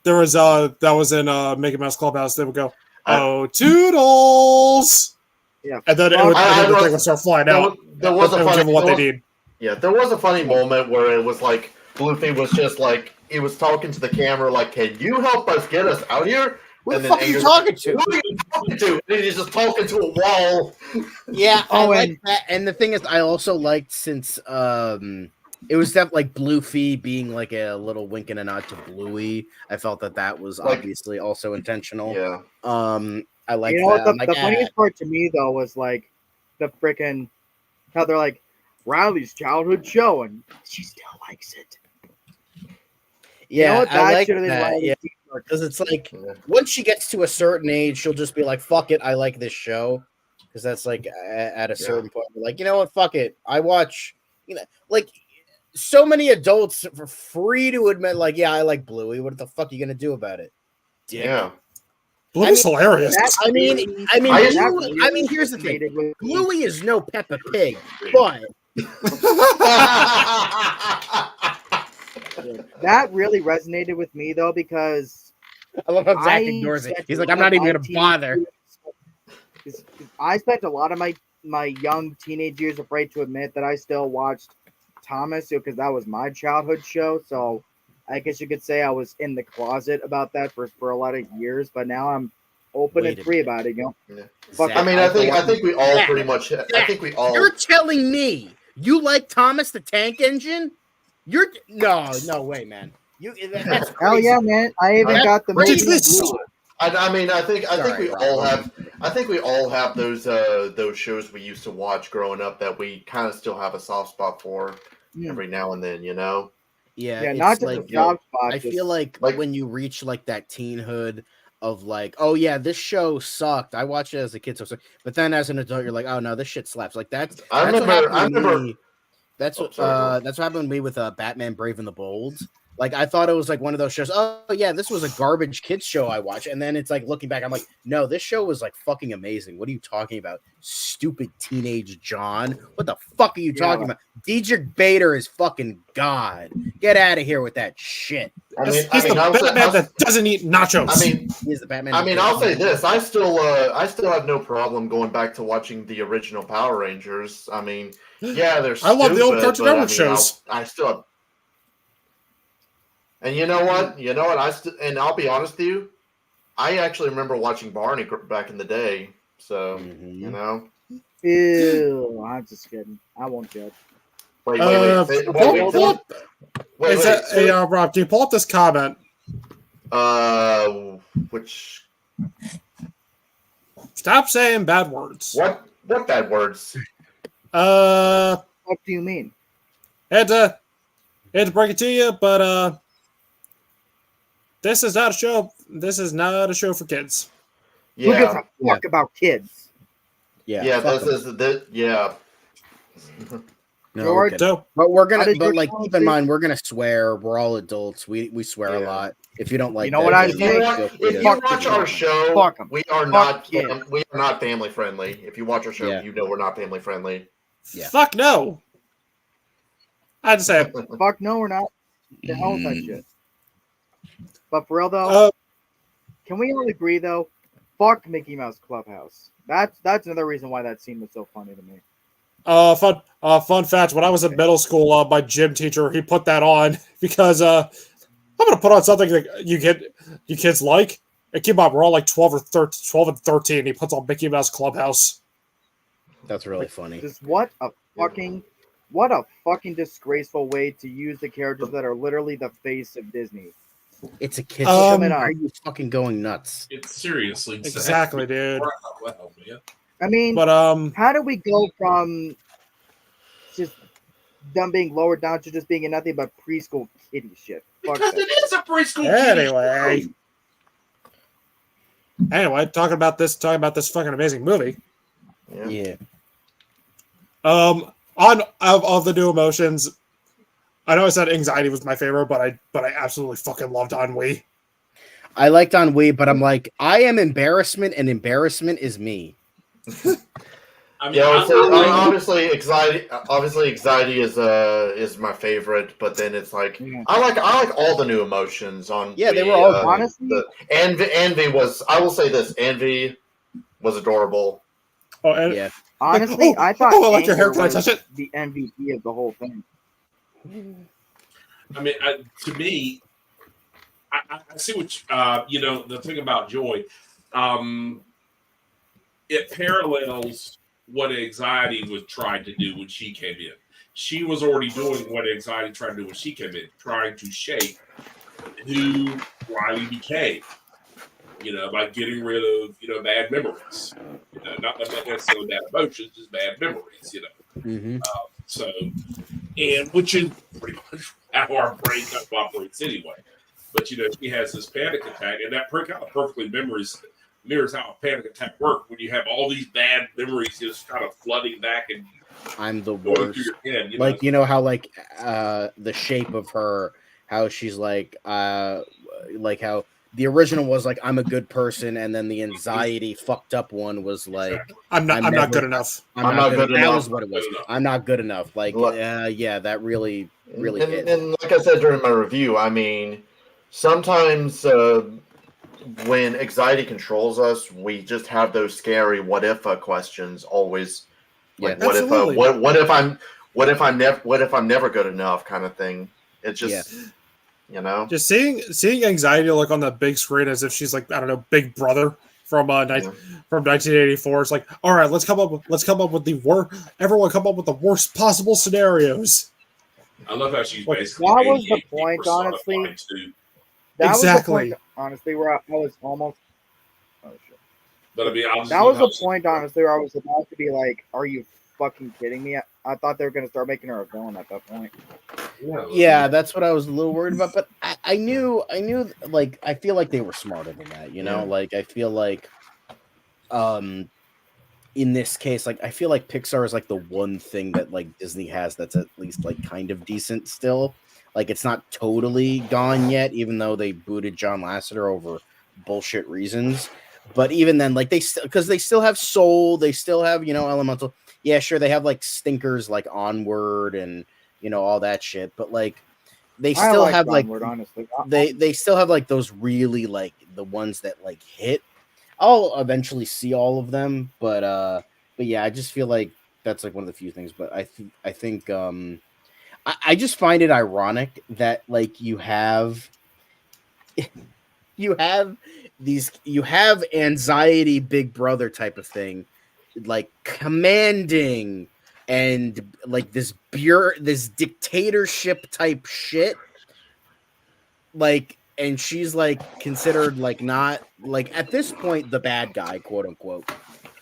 there was that was in Mickey Mouse Clubhouse. They would go, "Oh, Toodles!" Yeah, and then the thing would start flying out. There was a funny moment where it was like Bluefy was just like he was talking to the camera, like, "Can you help us get us out here?" Who the fuck are you talking to? Who are you talking to? And he's just talking to a wall. Yeah, I like that. And the thing is, I also liked since it was that like Bluefy being like a little wink and a nod to Bluey. I felt that was obviously also intentional. Yeah. I like that. The funniest part to me though was like the freaking how they're like Riley's childhood show and she still likes it. Yeah, I like that. Yeah. Because it's like once she gets to a certain age, she'll just be like, "Fuck it, I like this show." Because that's like at a certain point, like, you know what, fuck it, I watch. Like so many adults for free to admit, like, yeah, I like Bluey. What the fuck are you gonna do about it? Dick. Yeah, Bluey's hilarious. I mean, here's the thing: Bluey is no Peppa Pig, but. That really resonated with me though because I love how Zach ignores it. He's like, I'm not even gonna bother. I spent a lot of my young teenage years afraid to admit that I still watched Thomas because that was my childhood show. So I guess you could say I was in the closet about that for a lot of years, but now I'm open Wait and a free minute. about it. Yeah. Fuck, Zach, I think we all pretty much. I think we all. You're telling me you like Thomas the Tank Engine? You're no way, man. That's hell crazy. yeah, man! I even That's got the crazy. movie on Blu-ray. I think Sorry, we Rob, all I'm have. I think we all have those shows we used to watch growing up that we kind of still have a soft spot for every now and then. You know. Yeah, Yeah, it's not just like a job spot. I just- feel like when you reach like that teenhood of like, oh yeah, this show sucked. I watched it as a kid, but then as an adult, you're like, oh no, this shit slaps. Like that's what happened to me. That's what happened to me with Batman Brave and the Bold. Like I thought it was like one of those shows. Oh yeah, this was a garbage kids show I watched, and then it's like looking back, I'm like, no, this show was like fucking amazing. What are you talking about, stupid teenage John? What the fuck are you talking about? Diedrich Bader is fucking god. Get out of here with that shit. He's the Batman that doesn't eat nachos. I mean, he's the Batman. I mean, I'll say this: I still have no problem going back to watching the original Power Rangers. I mean, yeah, there's. I love the old Cartoon Network shows. I still have. And you know what? And I'll be honest with you, I actually remember watching Barney back in the day. So you know. Ew, I'm just kidding. I won't judge. Wait. Rob, do you pull up this comment? Which? Stop saying bad words. What bad words? What do you mean? Had to break it to you, but this is not a show. This is not a show for kids. Who gives a fuck about kids? Yeah. No, but we're gonna. But like, keep in mind, we're gonna swear. We're all adults. We swear a lot. If you don't like, you know what I say? If you watch our show, we are not family friendly. If you watch our show, you know we're not family friendly. Yeah. Fuck no. I just say, fuck no, we're not. The hell with that shit. But for real though, can we all agree though? Fuck Mickey Mouse Clubhouse. That's another reason why that scene was so funny to me. Fun fact: when I was in middle school, my gym teacher he put that on because I'm gonna put on something that you kids like. And keep on, we're all like 12 and 13. He puts on Mickey Mouse Clubhouse. That's really funny. Just what a fucking disgraceful way to use the characters that are literally the face of Disney. It's a kid's show. Why are you fucking going nuts? It's seriously exactly, dude. I mean, but how do we go from just them being lowered down to just being in nothing but preschool kiddie shit? Because it is a preschool Anyway, talking about this fucking amazing movie. Yeah. On of the new emotions, I know I said anxiety was my favorite, but I absolutely fucking loved Ennui. I liked Ennui, but I'm like, I am embarrassment, and embarrassment is me. I mean, obviously anxiety is my favorite, but then it's like I like all the new emotions on. Yeah, they were all honestly. Envy was. I will say this: Envy was adorable. Oh, and yeah. Honestly, I thought I like your hair. Can I touch it? The MVP of the whole thing. I mean, to me, I see what the thing about Joy. It parallels what anxiety was trying to do when she came in. She was already doing what anxiety tried to do when she came in, trying to shape who Riley became. By getting rid of bad memories. Not necessarily bad emotions, just bad memories. Mm-hmm. And which is pretty much how our brain kind of operates anyway. But she has this panic attack, and that kind of perfectly mirrors how a panic attack works when you have all these bad memories just kind of flooding back and I'm the going worst. through your head. Like how the shape of her, how she's like how the original was like I'm a good person, and then the anxiety fucked up one was like I'm not good enough. I'm not good enough. That was what it was. I'm not good enough. Like that really hit. And like I said during my review, I mean, sometimes when anxiety controls us, we just have those scary what if questions always. Like what if I'm never good enough kind of thing. It's just You know, Just seeing anxiety look on the big screen as if she's like, I don't know, Big Brother from from 1984. It's like, all right, let's come up with the worst. Everyone come up with the worst possible scenarios. I love how she's Like, basically that was the ADHD point, honestly. personified too. That was the Exactly. point, honestly, where I was almost. Oh shit. But I mean, I That was the point, honestly, where I was about to be like, "Are you fucking kidding me?" I thought they were gonna start making her a villain at that point. Yeah, that's what I was a little worried about. But I knew, like, I feel like they were smarter than that, you know? Yeah. Like, I feel like, in this case, like, I feel like Pixar is like the one thing that like Disney has that's at least like kind of decent still. Like, it's not totally gone yet, even though they booted John Lasseter over bullshit reasons. But even then, like, because they still have Soul, they still have, Elemental. Yeah, sure, they have like stinkers like Onward and all that shit. But like, they I still like have like Onward, honestly. they still have like those really like the ones that like hit. I'll eventually see all of them, but yeah, I just feel like that's like one of the few things. But I think I just find it ironic that like you have anxiety Big Brother type of thing, like commanding and like this dictatorship type shit, like, and she's like considered like not like at this point the bad guy, quote unquote,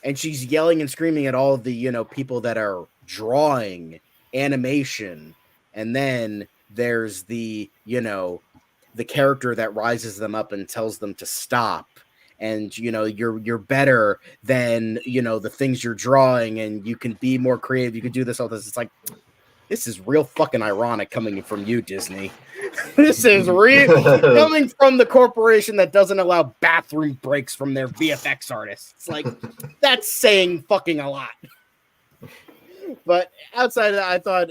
and she's yelling and screaming at all of the people that are drawing animation, and then there's the the character that rises them up and tells them to stop, and you're better than the things you're drawing, and you can be more creative, you can do this, all this. It's like, this is real fucking ironic coming from you, Disney. This is real coming from the corporation that doesn't allow bathroom breaks from their VFX artists. Like, that's saying fucking a lot. But outside of that,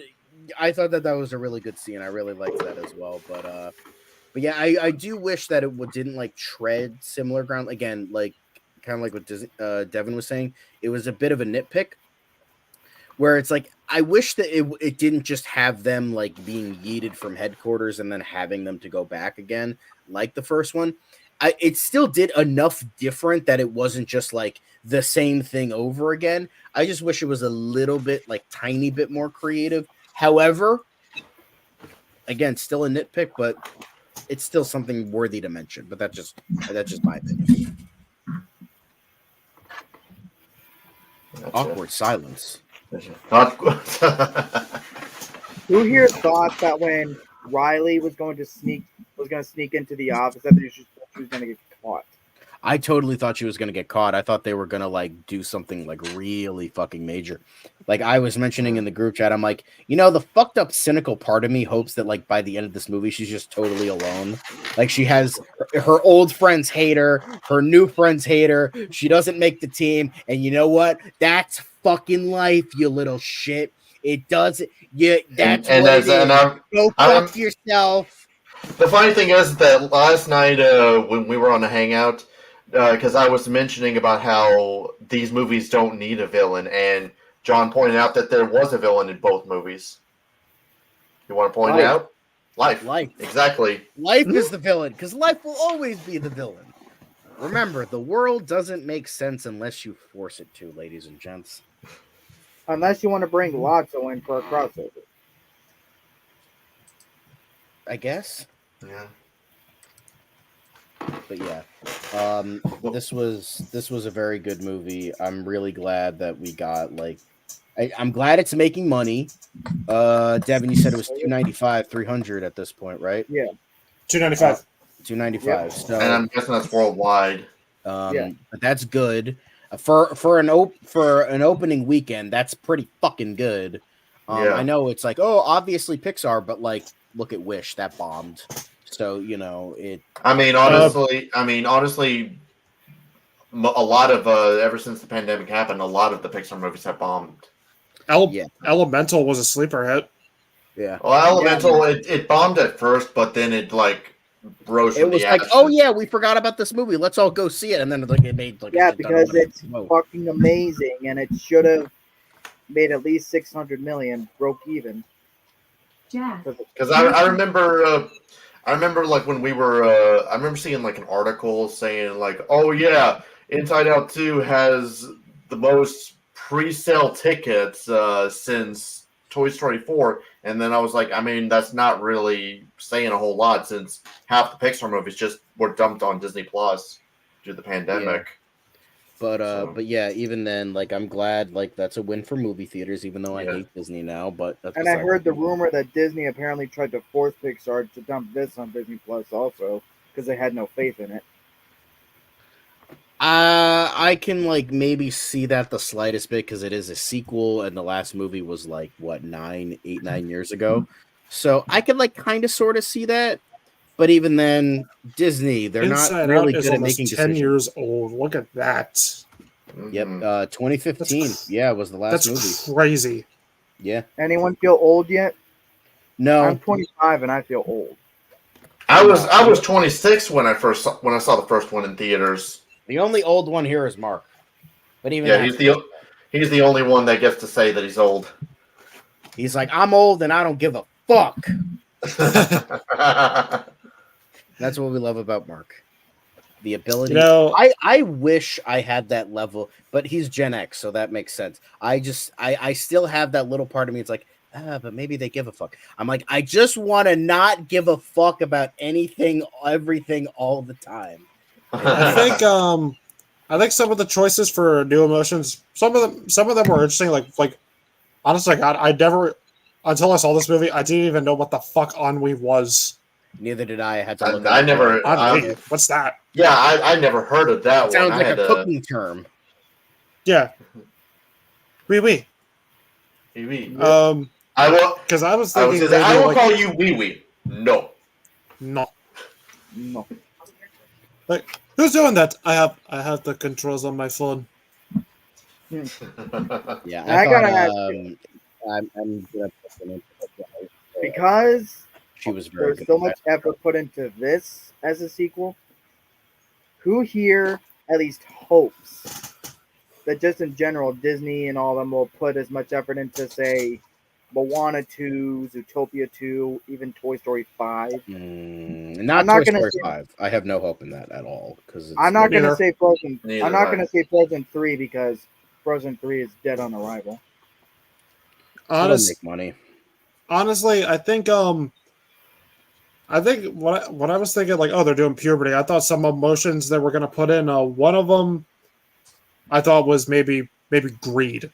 I thought that was a really good scene. I really liked that as well. But yeah, I do wish that it didn't like tread similar ground again. Like, kind of like what Devin was saying. It was a bit of a nitpick, where it's like, I wish that it didn't just have them like being yeeted from headquarters and then having them to go back again like the first one. It still did enough different that it wasn't just like the same thing over again. I just wish it was a little bit like tiny bit more creative. However, again, still a nitpick, but it's still something worthy to mention. But that's just my opinion. Gotcha. Awkward silence. Who here thought that when Riley was going to sneak into the office, that she was going to get caught? I totally thought she was going to get caught. I thought they were going to like do something like really fucking major. Like I was mentioning in the group chat, I'm like, the fucked up cynical part of me hopes that like by the end of this movie, she's just totally alone. Like she has her old friends hate her, her new friends hate her. She doesn't make the team. And you know what? That's fucking life, you little shit. It does. Yeah, that's what it is. Go fuck yourself. The funny thing is that last night when we were on a hangout, because I was mentioning about how these movies don't need a villain, and John pointed out that there was a villain in both movies. You want to point it out? Life. Exactly. Life is the villain, because life will always be the villain. Remember, the world doesn't make sense unless you force it to, ladies and gents. Unless you want to bring Lotso in for a crossover. I guess. Yeah. But yeah, this was a very good movie. I'm really glad that we got like, I'm glad it's making money. Devin, you said it was $295, $300 at this point, right? Yeah, $295. $295. Yep. So, and I'm guessing that's worldwide. But that's good for an opening weekend. That's pretty fucking good. I know it's like, oh, obviously Pixar, but like, look at Wish, that bombed. So it. I mean, honestly, a lot of ever since the pandemic happened, a lot of the Pixar movies have bombed. Elemental was a sleeper hit. Yeah. Well, Elemental, it bombed at first, but then it like rose. It was like, oh yeah, we forgot about this movie. Let's all go see it, and then like it made like because it's fucking amazing, and it should have made at least $600 million, broke even. Yeah. Because I remember I remember like when we were. I remember seeing like an article saying like, "Oh yeah, Inside Out 2 has the most pre-sale tickets since Toy Story 4." And then I was like, I mean, that's not really saying a whole lot since half the Pixar movies just were dumped on Disney Plus due to the pandemic. But yeah, even then, like I'm glad like that's a win for movie theaters, even though I Yeah. hate Disney now. But that's And I beside heard the point. rumor that Disney apparently tried to force Pixar to dump this on Disney Plus also because they had no faith in it. I can like maybe see that the slightest bit because it is a sequel, and the last movie was like what 9 years ago, so I could like kind of sort of see that. But even then, Disney, they're not Inside really Out is good at almost making 10 decisions. years old. Look at that. Yep, Mhm. 2015. That's Yeah, was the last That's movie. crazy. Yeah, Anyone feel old yet? no, I'm 25 and I feel old. I was 26 when I saw the first one in theaters. the only old one here is Mark. But even Yeah, that's he's the only one that gets to say that he's old. he's like, I'm old and I don't give a fuck. That's what we love about Mark. The ability. You know, I wish I had that level, but he's Gen X, so that makes sense. I still have that little part of me. It's like, but maybe they give a fuck. I'm like, I just want to not give a fuck about anything, everything, all the time. I think some of the choices for new emotions, some of them were interesting. Like honestly, God, I never until I saw this movie, I didn't even know what the fuck ennui was. Neither did I. I had to look. I it up. never. Ennui, what's that? Yeah, I never heard of that It one. sounds I like had a to. cooking term. Yeah, oui, oui. I will. Because I was I was thinking gonna say, I maybe will like call you Wee Wee. No. no, No. like who's doing that? I have the controls on my phone. Yeah, I I gotta thought. ask you, I'm gonna put them in. because She was very there's good. so at much effort put into this as a sequel, who here at least hopes that just in general Disney and all of them will put as much effort into, say, Moana 2, Zootopia 2, even Toy Story 5? Not I'm not Toy gonna Story say 5. I have no hope in that at all because I'm not gonna Neither. say Frozen. Neither I'm not do I. gonna say Frozen 3 because Frozen 3 is dead on arrival. it'll make money. Honestly, I think what I was thinking, like, oh, they're doing puberty. I thought some emotions that we're gonna put in. One of them, I thought was maybe greed.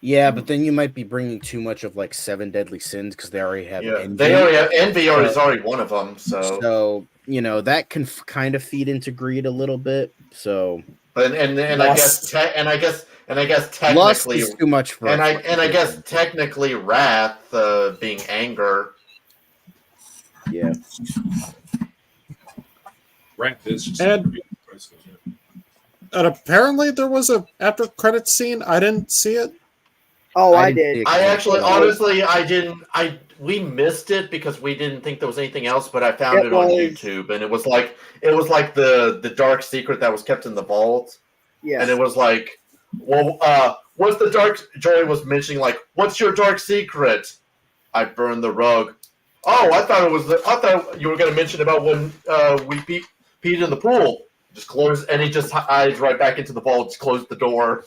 Yeah, but then you might be bringing too much of like Seven Deadly Sins because they already have Yeah, envy. they already have envy. Is already one of them. So that can kind of feed into greed a little bit. So, But and I guess Lust. and I guess lust technically is too much for. and I guess technically wrath being anger. Yeah. Wrap this. Just And apparently there was a after credit scene. I didn't see it. Oh, I didn't did. see it I 'cause actually, it- honestly, I didn't. We missed it because we didn't think there was anything else. But I found It it on was- YouTube, and it was like the dark secret that was kept in the vault, Yes. and it was like, well, what's the dark? Joey was mentioning like, what's your dark secret? I burned the rug. Oh, I thought you were going to mention about when we peed in the pool. Just close, and he just hides right back into the vault. Just closed the door.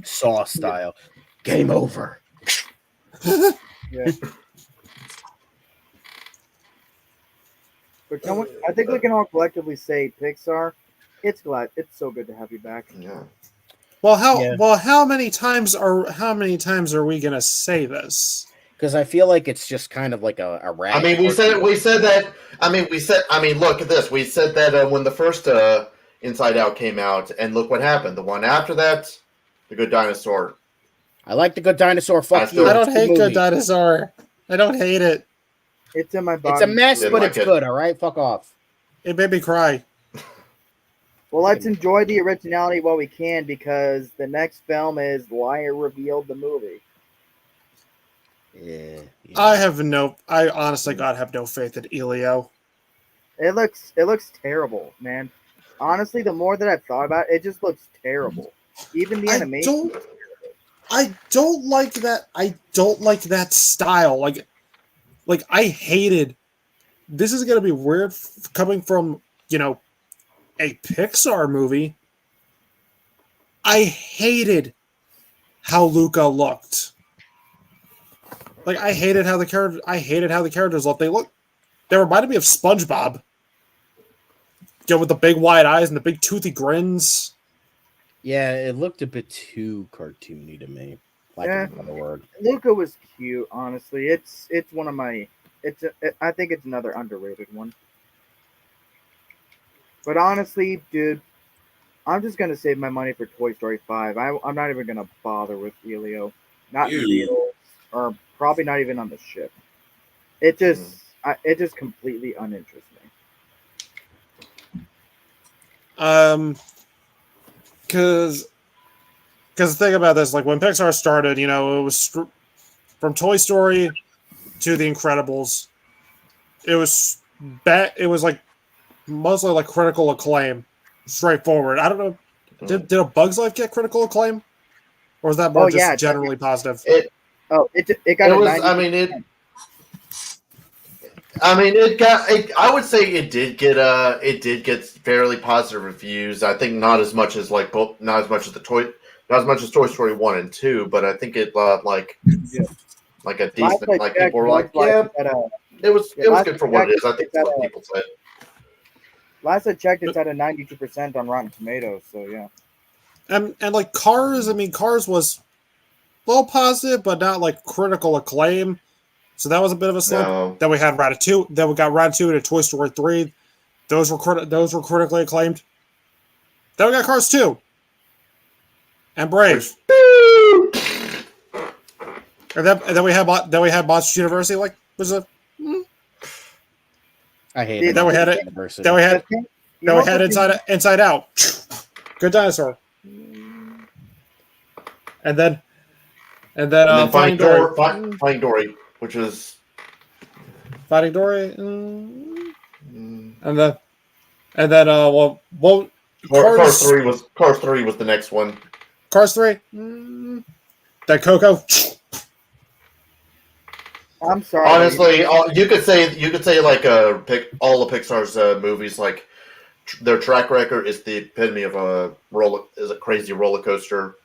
Saw style. Game over. Yeah. But I think we can all collectively say Pixar. It's so good to have you back. Yeah. Well, Yeah. how many times are we gonna say this? Because I feel like it's just kind of like a rat. I mean, we said that. I mean, look at this. We said that when the first Inside Out came out, and look what happened. The one after that, The Good Dinosaur. I like the Good Dinosaur. Fuck still- you. I It's don't a good hate Good movie. Dinosaur. I don't hate it. It's in my body. It's a mess, Didn't but like it's it. good. All right, fuck off. It made me cry. Well, let's enjoy the originality while we can because the next film is Liar Revealed the movie. Yeah. I honestly God have no faith in Elio. It looks terrible, man. Honestly, the more that I've thought about it, it just looks terrible. Even the animation. I don't like that. I don't like that style. Like Like, I hated. This is gonna be weird coming from a Pixar movie. I hated how Luca looked. Like, I hated how the characters looked. They reminded me of SpongeBob. With the big wide eyes and the big toothy grins. Yeah, it looked a bit too cartoony to me. Like another word. Luca was cute, honestly. It's one of my. I think it's another underrated one. But honestly, dude, I'm just gonna save my money for Toy Story 5. I'm not even gonna bother with Elio, not in Ew. theaters, or probably not even on the ship. It just completely uninterests me. Because the thing about this, like when Pixar started, it was from Toy Story to The Incredibles. It was It was like mostly like critical acclaim, straightforward. I don't know. Did A Bug's Life get critical acclaim, or was that more generally positive? It got. It was. I mean, it got. I would say it did get fairly positive reviews. I think not as much as not as much as Toy Story 1 and 2, but I think it like a decent. Like people were like, yeah, it was good for what it is. I think that's what people said. Last I checked, it's at a 92% on Rotten Tomatoes. So yeah. And like Cars, I mean, Cars was well positive, but not like critical acclaim. So that was a bit of a slip. No. Then we had Ratatouille. Then we got Ratatouille and Toy Story 3. Those were critically acclaimed. Then we got Cars 2. And Brave. And then we had Monsters University. Like, was a. I hate it. Then we had it. Then we had Inside Out. Good Dinosaur. And then Finding Dory. Finding Dory, which is Finding Dory. And then Cars 3 was the next one. Cars 3. Then Coco. I'm sorry. Honestly, you could say like pick all of Pixar's movies, like their track record is the epitome of a crazy roller coaster.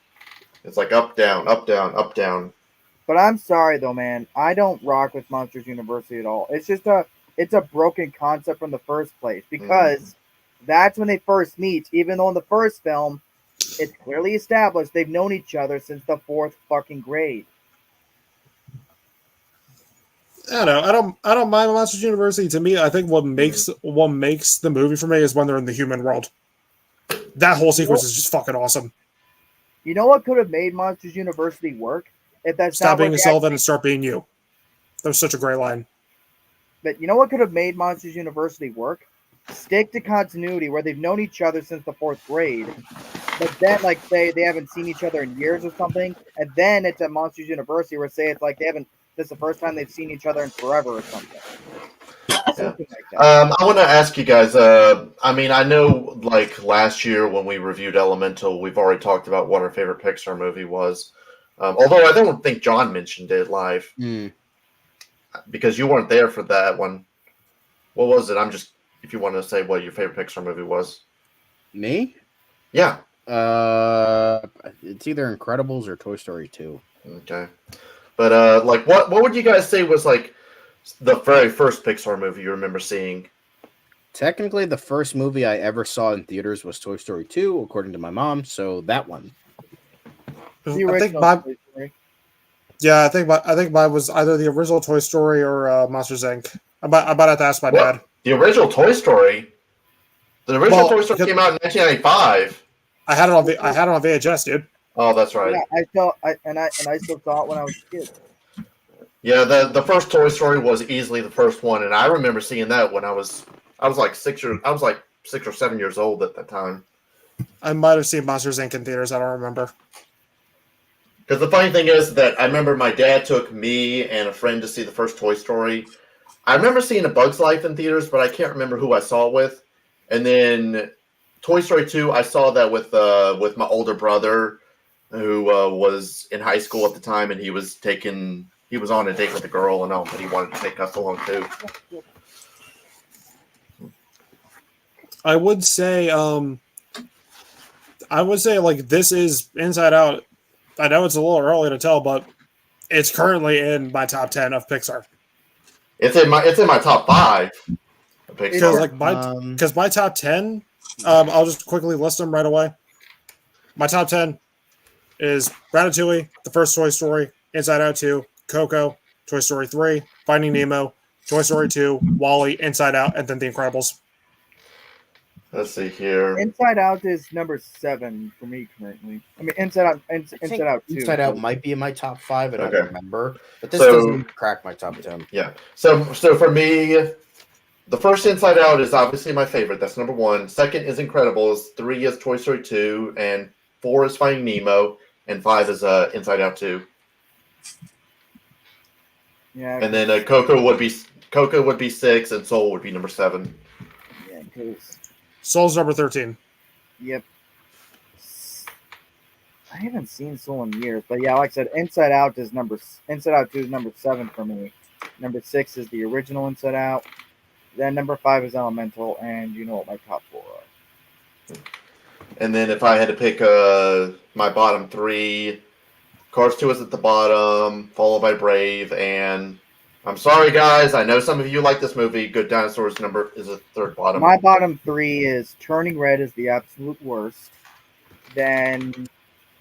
It's like up down, up down, up down. But I'm sorry though, man. I don't rock with Monsters University at all. It's just a broken concept from the first place because that's when they first meet. Even though in the first film, it's clearly established they've known each other since the 4th fucking grade. I don't mind Monsters University. To me, I think what makes the movie for me is when they're in the human world. That whole sequence is just fucking awesome. You know what could have made Monsters University work? If that's Stop being a Sullivan and start being you. That was such a great line. But you know what could have made Monsters University work? Stick to continuity where they've known each other since the 4th grade. But then, like, say they haven't seen each other in years or something, and then it's at Monsters University where say it's like this is the first time they've seen each other in forever or something. Something like that. I want to ask you guys. I mean, I know like last year when we reviewed Elemental, we've already talked about what our favorite Pixar movie was. Although I don't think John mentioned it live because you weren't there for that one. What was it? If you want to say what your favorite Pixar movie was. Me? Yeah. It's either Incredibles or Toy Story 2. Okay. But like what would you guys say was like the very first Pixar movie you remember seeing? Technically, the first movie I ever saw in theaters was Toy Story 2, according to my mom, so that one. I think mine was either the original Toy Story or Monsters Inc. I'm about to have to ask my dad. The original Toy Story? The original Toy Story came out in 1995. I had it on VHS, dude. Oh, that's right. Yeah, I still saw it when I was a kid. Yeah, the first Toy Story was easily the first one, and I remember seeing that when I was like 6 or 7 years old at that time. I might have seen Monsters Inc. in theaters. I don't remember. Because the funny thing is that I remember my dad took me and a friend to see the first Toy Story. I remember seeing A Bug's Life in theaters, but I can't remember who I saw it with. And then Toy Story 2, I saw that with my older brother, who was in high school at the time, and he was taking he was on a date with a girl and all, but he wanted to take us along too. I would say like this is Inside Out. I know it's a little early to tell, but it's currently in my top 10 of Pixar. It's in my top 5 of Because Pixar. like my top 10, I'll just quickly list them right away. My top 10 is Ratatouille, the first Toy Story, Inside Out 2, Coco, Toy Story 3, Finding Nemo, Toy Story 2, WALL-E, Inside Out, and then The Incredibles. Let's see here. Inside Out is number 7 for me currently. I mean, Inside Out 2. Inside Out might be in my top 5. I don't Okay. remember, but this So- doesn't crack my top 10. Yeah. So for me, the first Inside Out is obviously my favorite. That's number 1. Second is Incredibles. 3 is Toy Story 2, and 4 is Finding Nemo, and 5 is Inside Out 2. Yeah. And then Coco would be 6, and Soul would be number 7. Yeah, because Soul's number 13. yep. I haven't seen Soul in years, but yeah, like I said, Inside Out 2 is number 7 for me. Number 6 is the original Inside Out. Then number 5 is Elemental, and you know what my top 4 are. And then if I had to pick my bottom 3, Cars 2 is at the bottom, followed by Brave, and I'm sorry guys, I know some of you like this movie. Good Dinosaurs is a third bottom. My bottom 3 is Turning Red is the absolute worst. Then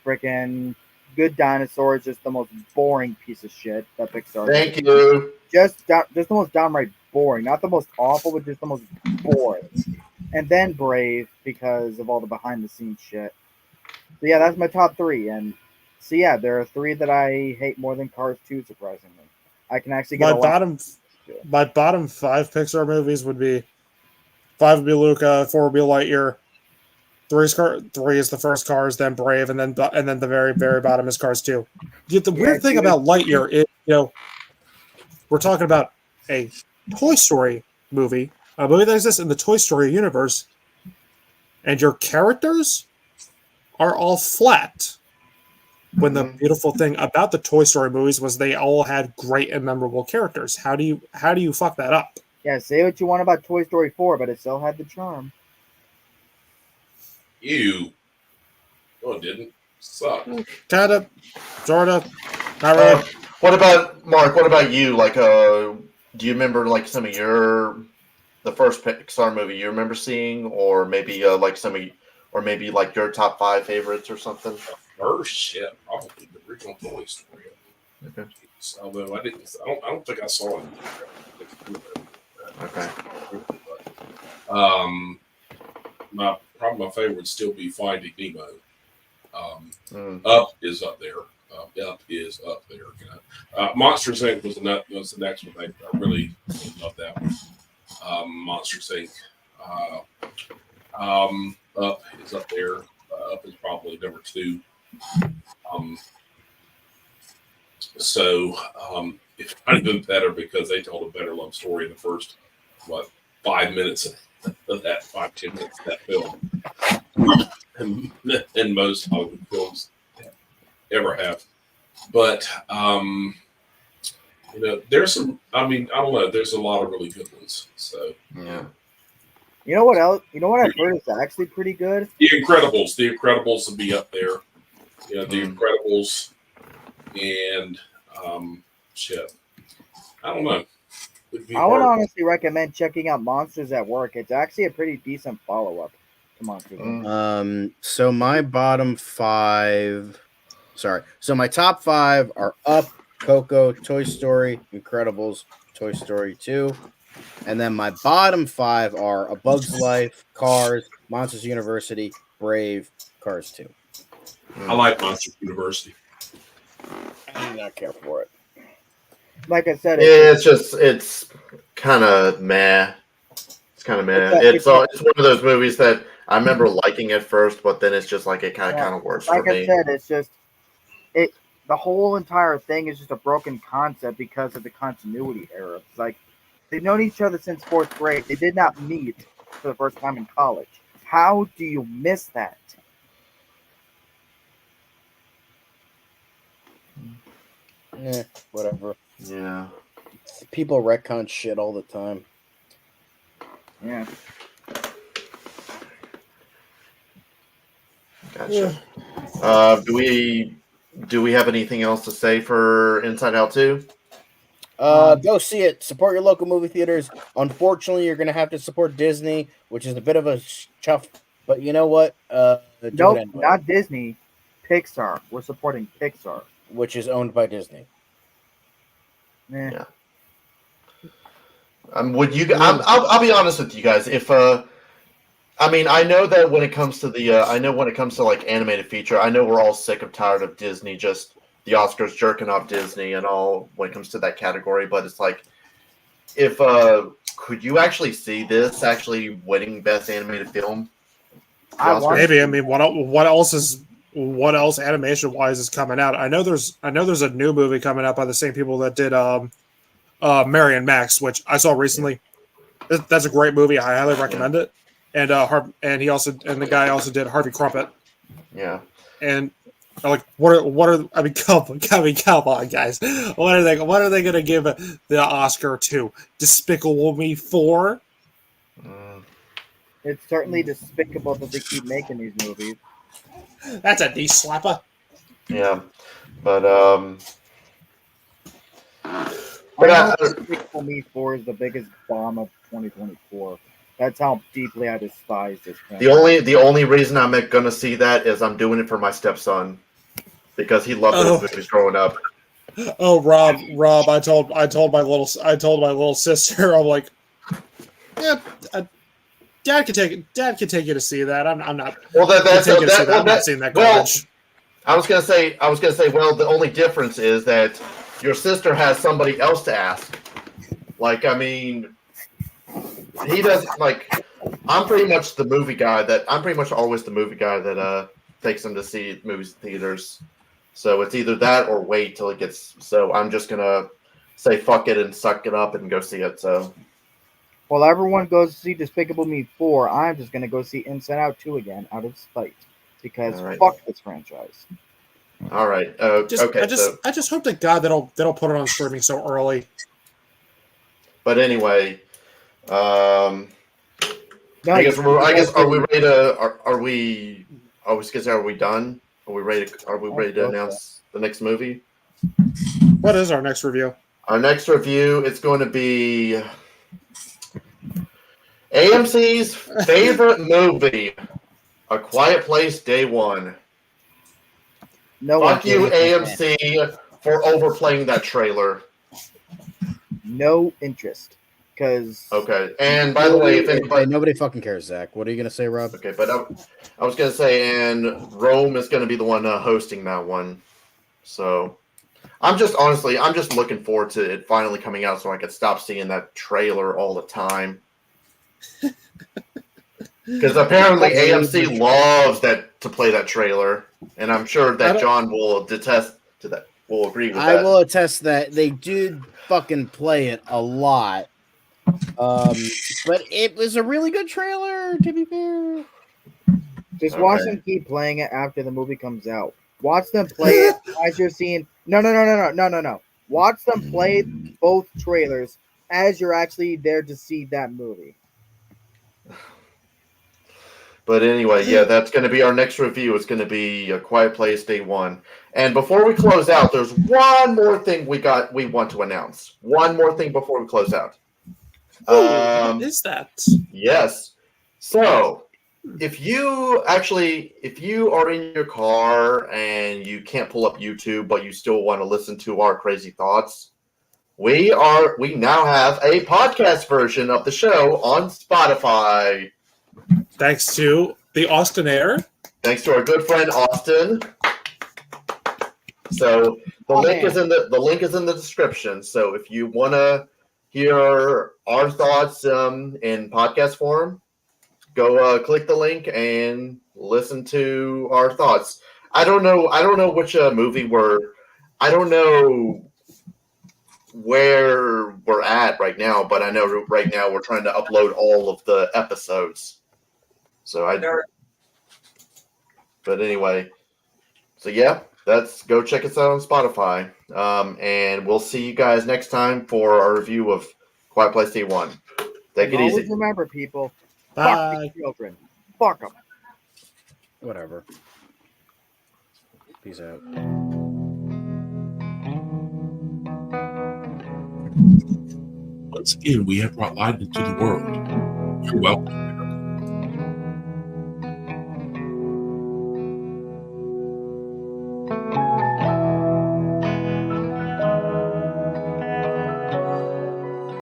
freaking Good Dinosaur is just the most boring piece of shit that Pixar. Thank you. Just the most downright boring. Not the most awful, but just the most boring. And then Brave because of all the behind the scenes shit. So yeah, that's my top 3. And so yeah, there are 3 that I hate more than Cars 2, surprisingly. I can actually get my bottom 5 Pixar movies would be 5 would be Luca, 4 would be Lightyear, 3 is the first Cars, then Brave, and then the very very bottom is Cars 2. The weird thing about Lightyear is, we're talking about a Toy Story movie, a movie that exists in the Toy Story universe, and your characters are all flat. When the beautiful thing about the Toy Story movies was they all had great and memorable characters. How do you fuck that up? Yeah, say what you want about Toy Story 4, but it still had the charm. You. No, it didn't. Suck. Kinda, sorta, not really. What about Mark? What about you? Like, do you remember like some of the first Pixar movie you remember seeing, or maybe like or maybe like your top 5 favorites or something? First, yeah, probably the original Toy Story. Okay. Although I don't think I saw it. Okay. Probably my favorite would still be Finding Nemo. Up is up there. Up is up there. Monsters Inc. was the next one. I really love that one. Monsters Inc. Up is up there. Up is probably number 2. It's not even better because they told a better love story in the first 5 minutes of that 5-10 minutes of that film, and most Hollywood films ever have. But there's some. I mean, I don't know. There's a lot of really good ones. So yeah. You know what else? You know what I've heard is actually pretty good? The Incredibles. The Incredibles will be up there. The Incredibles and shit. I don't know. I would honestly recommend checking out Monsters at Work. It's actually a pretty decent follow-up to Monsters. So my bottom 5. So my top 5 are Up, Coco, Toy Story, Incredibles, Toy Story 2. And then my bottom 5 are A Bug's Life, Cars, Monsters University, Brave, Cars 2. I like Monsters University. I do not care for it. Like I said, it's kind of meh. It's kind of meh. It's one of those movies that I remember liking at first, but then it's just like it kind of works for me. Like I said, it's just the whole entire thing is just a broken concept because of the continuity error. It's like they've known each other since 4th grade. They did not meet for the first time in college. How do you miss that? Whatever. Yeah. People retcon shit all the time. Yeah. Gotcha. Do we have anything else to say for Inside Out 2? Go see it. Support your local movie theaters. Unfortunately, you're gonna have to support Disney, which is a bit of a chuff. But you know what? Do Nope, it anyway. not Disney. Pixar. We're supporting Pixar. Which is owned by Disney. Eh. Yeah. I'll be honest with you guys. If I mean, I know that when it comes to like animated feature, I know we're all sick and tired of Disney just the Oscars jerking off Disney and all when it comes to that category. But it's like, if could you actually see this actually winning Best Animated Film? Maybe. I mean, what else animation wise is coming out? I know there's a new movie coming out by the same people that did Mary and Max, which I saw recently. That's a great movie. I highly recommend it. And the guy also did Harvey Crumpet. Yeah. And like, I mean, come on, guys. What are they gonna give the Oscar to? Despicable Me 4? It's certainly despicable that they keep making these movies. That's a knee slapper. Yeah, but Despicable Me 4 is the biggest bomb of 2024. That's how deeply I despise this film. the only reason I'm gonna see that is I'm doing it for my stepson because he loved those movies growing up. Oh, Rob, I told my little sister, I'm like, yeah, Dad can take you to see that. I'm not. Well, I'm not seeing that garbage. I was gonna say. Well, the only difference is that your sister has somebody else to ask. Like, I mean, he doesn't like. I'm pretty much always the movie guy that takes him to see movies in theaters. So it's either that or wait till it gets. So I'm just gonna say fuck it and suck it up and go see it. So. While everyone goes to see Despicable Me 4, I'm just gonna go see Inside Out 2 again out of spite because fuck this franchise. All right. Okay. I just hope to God they don't put it on streaming so early. But anyway, I guess are we ready to? Are we done? Are we ready to announce the next movie? What is our next review? Our next review is going to be AMC's favorite movie, A Quiet Place Day One. Fuck you, AMC, for overplaying that trailer. No interest. Okay, and by the way, if anybody... Nobody fucking cares, Zach. What are you going to say, Rob? Okay, but I was going to say, and Rome is going to be the one hosting that one. So, I'm just looking forward to it finally coming out so I can stop seeing that trailer all the time. Because apparently AMC loves to play that trailer, and I'm sure that John will will agree with that. I will attest that they do fucking play it a lot. But it was a really good trailer, to be fair. Just watch them keep playing it after the movie comes out. Watch them play it as you're seeing. No. Watch them play both trailers as you're actually there to see that movie. But anyway, yeah, that's going to be our next review. It's going to be A Quiet Place Day One. And before we close out, there's one more thing we want to announce. One more thing before we close out. What is that? Yes. So, if you are in your car and you can't pull up YouTube, but you still want to listen to our crazy thoughts, we now have a podcast version of the show on Spotify. Thanks to the Austin Air. Thanks to our good friend Austin. So the link is in the description. So if you want to hear our thoughts in podcast form, go click the link and listen to our thoughts. I don't know which movie I don't know where we're at right now, but I know right now we're trying to upload all of the episodes. So but anyway, so yeah, go check us out on Spotify. And we'll see you guys next time for our review of Quiet Place D1. Take it Always easy. remember, people. Fuck Bye. these children. Fuck them. Whatever. Peace out. Once again, we have brought light into the world. You're welcome.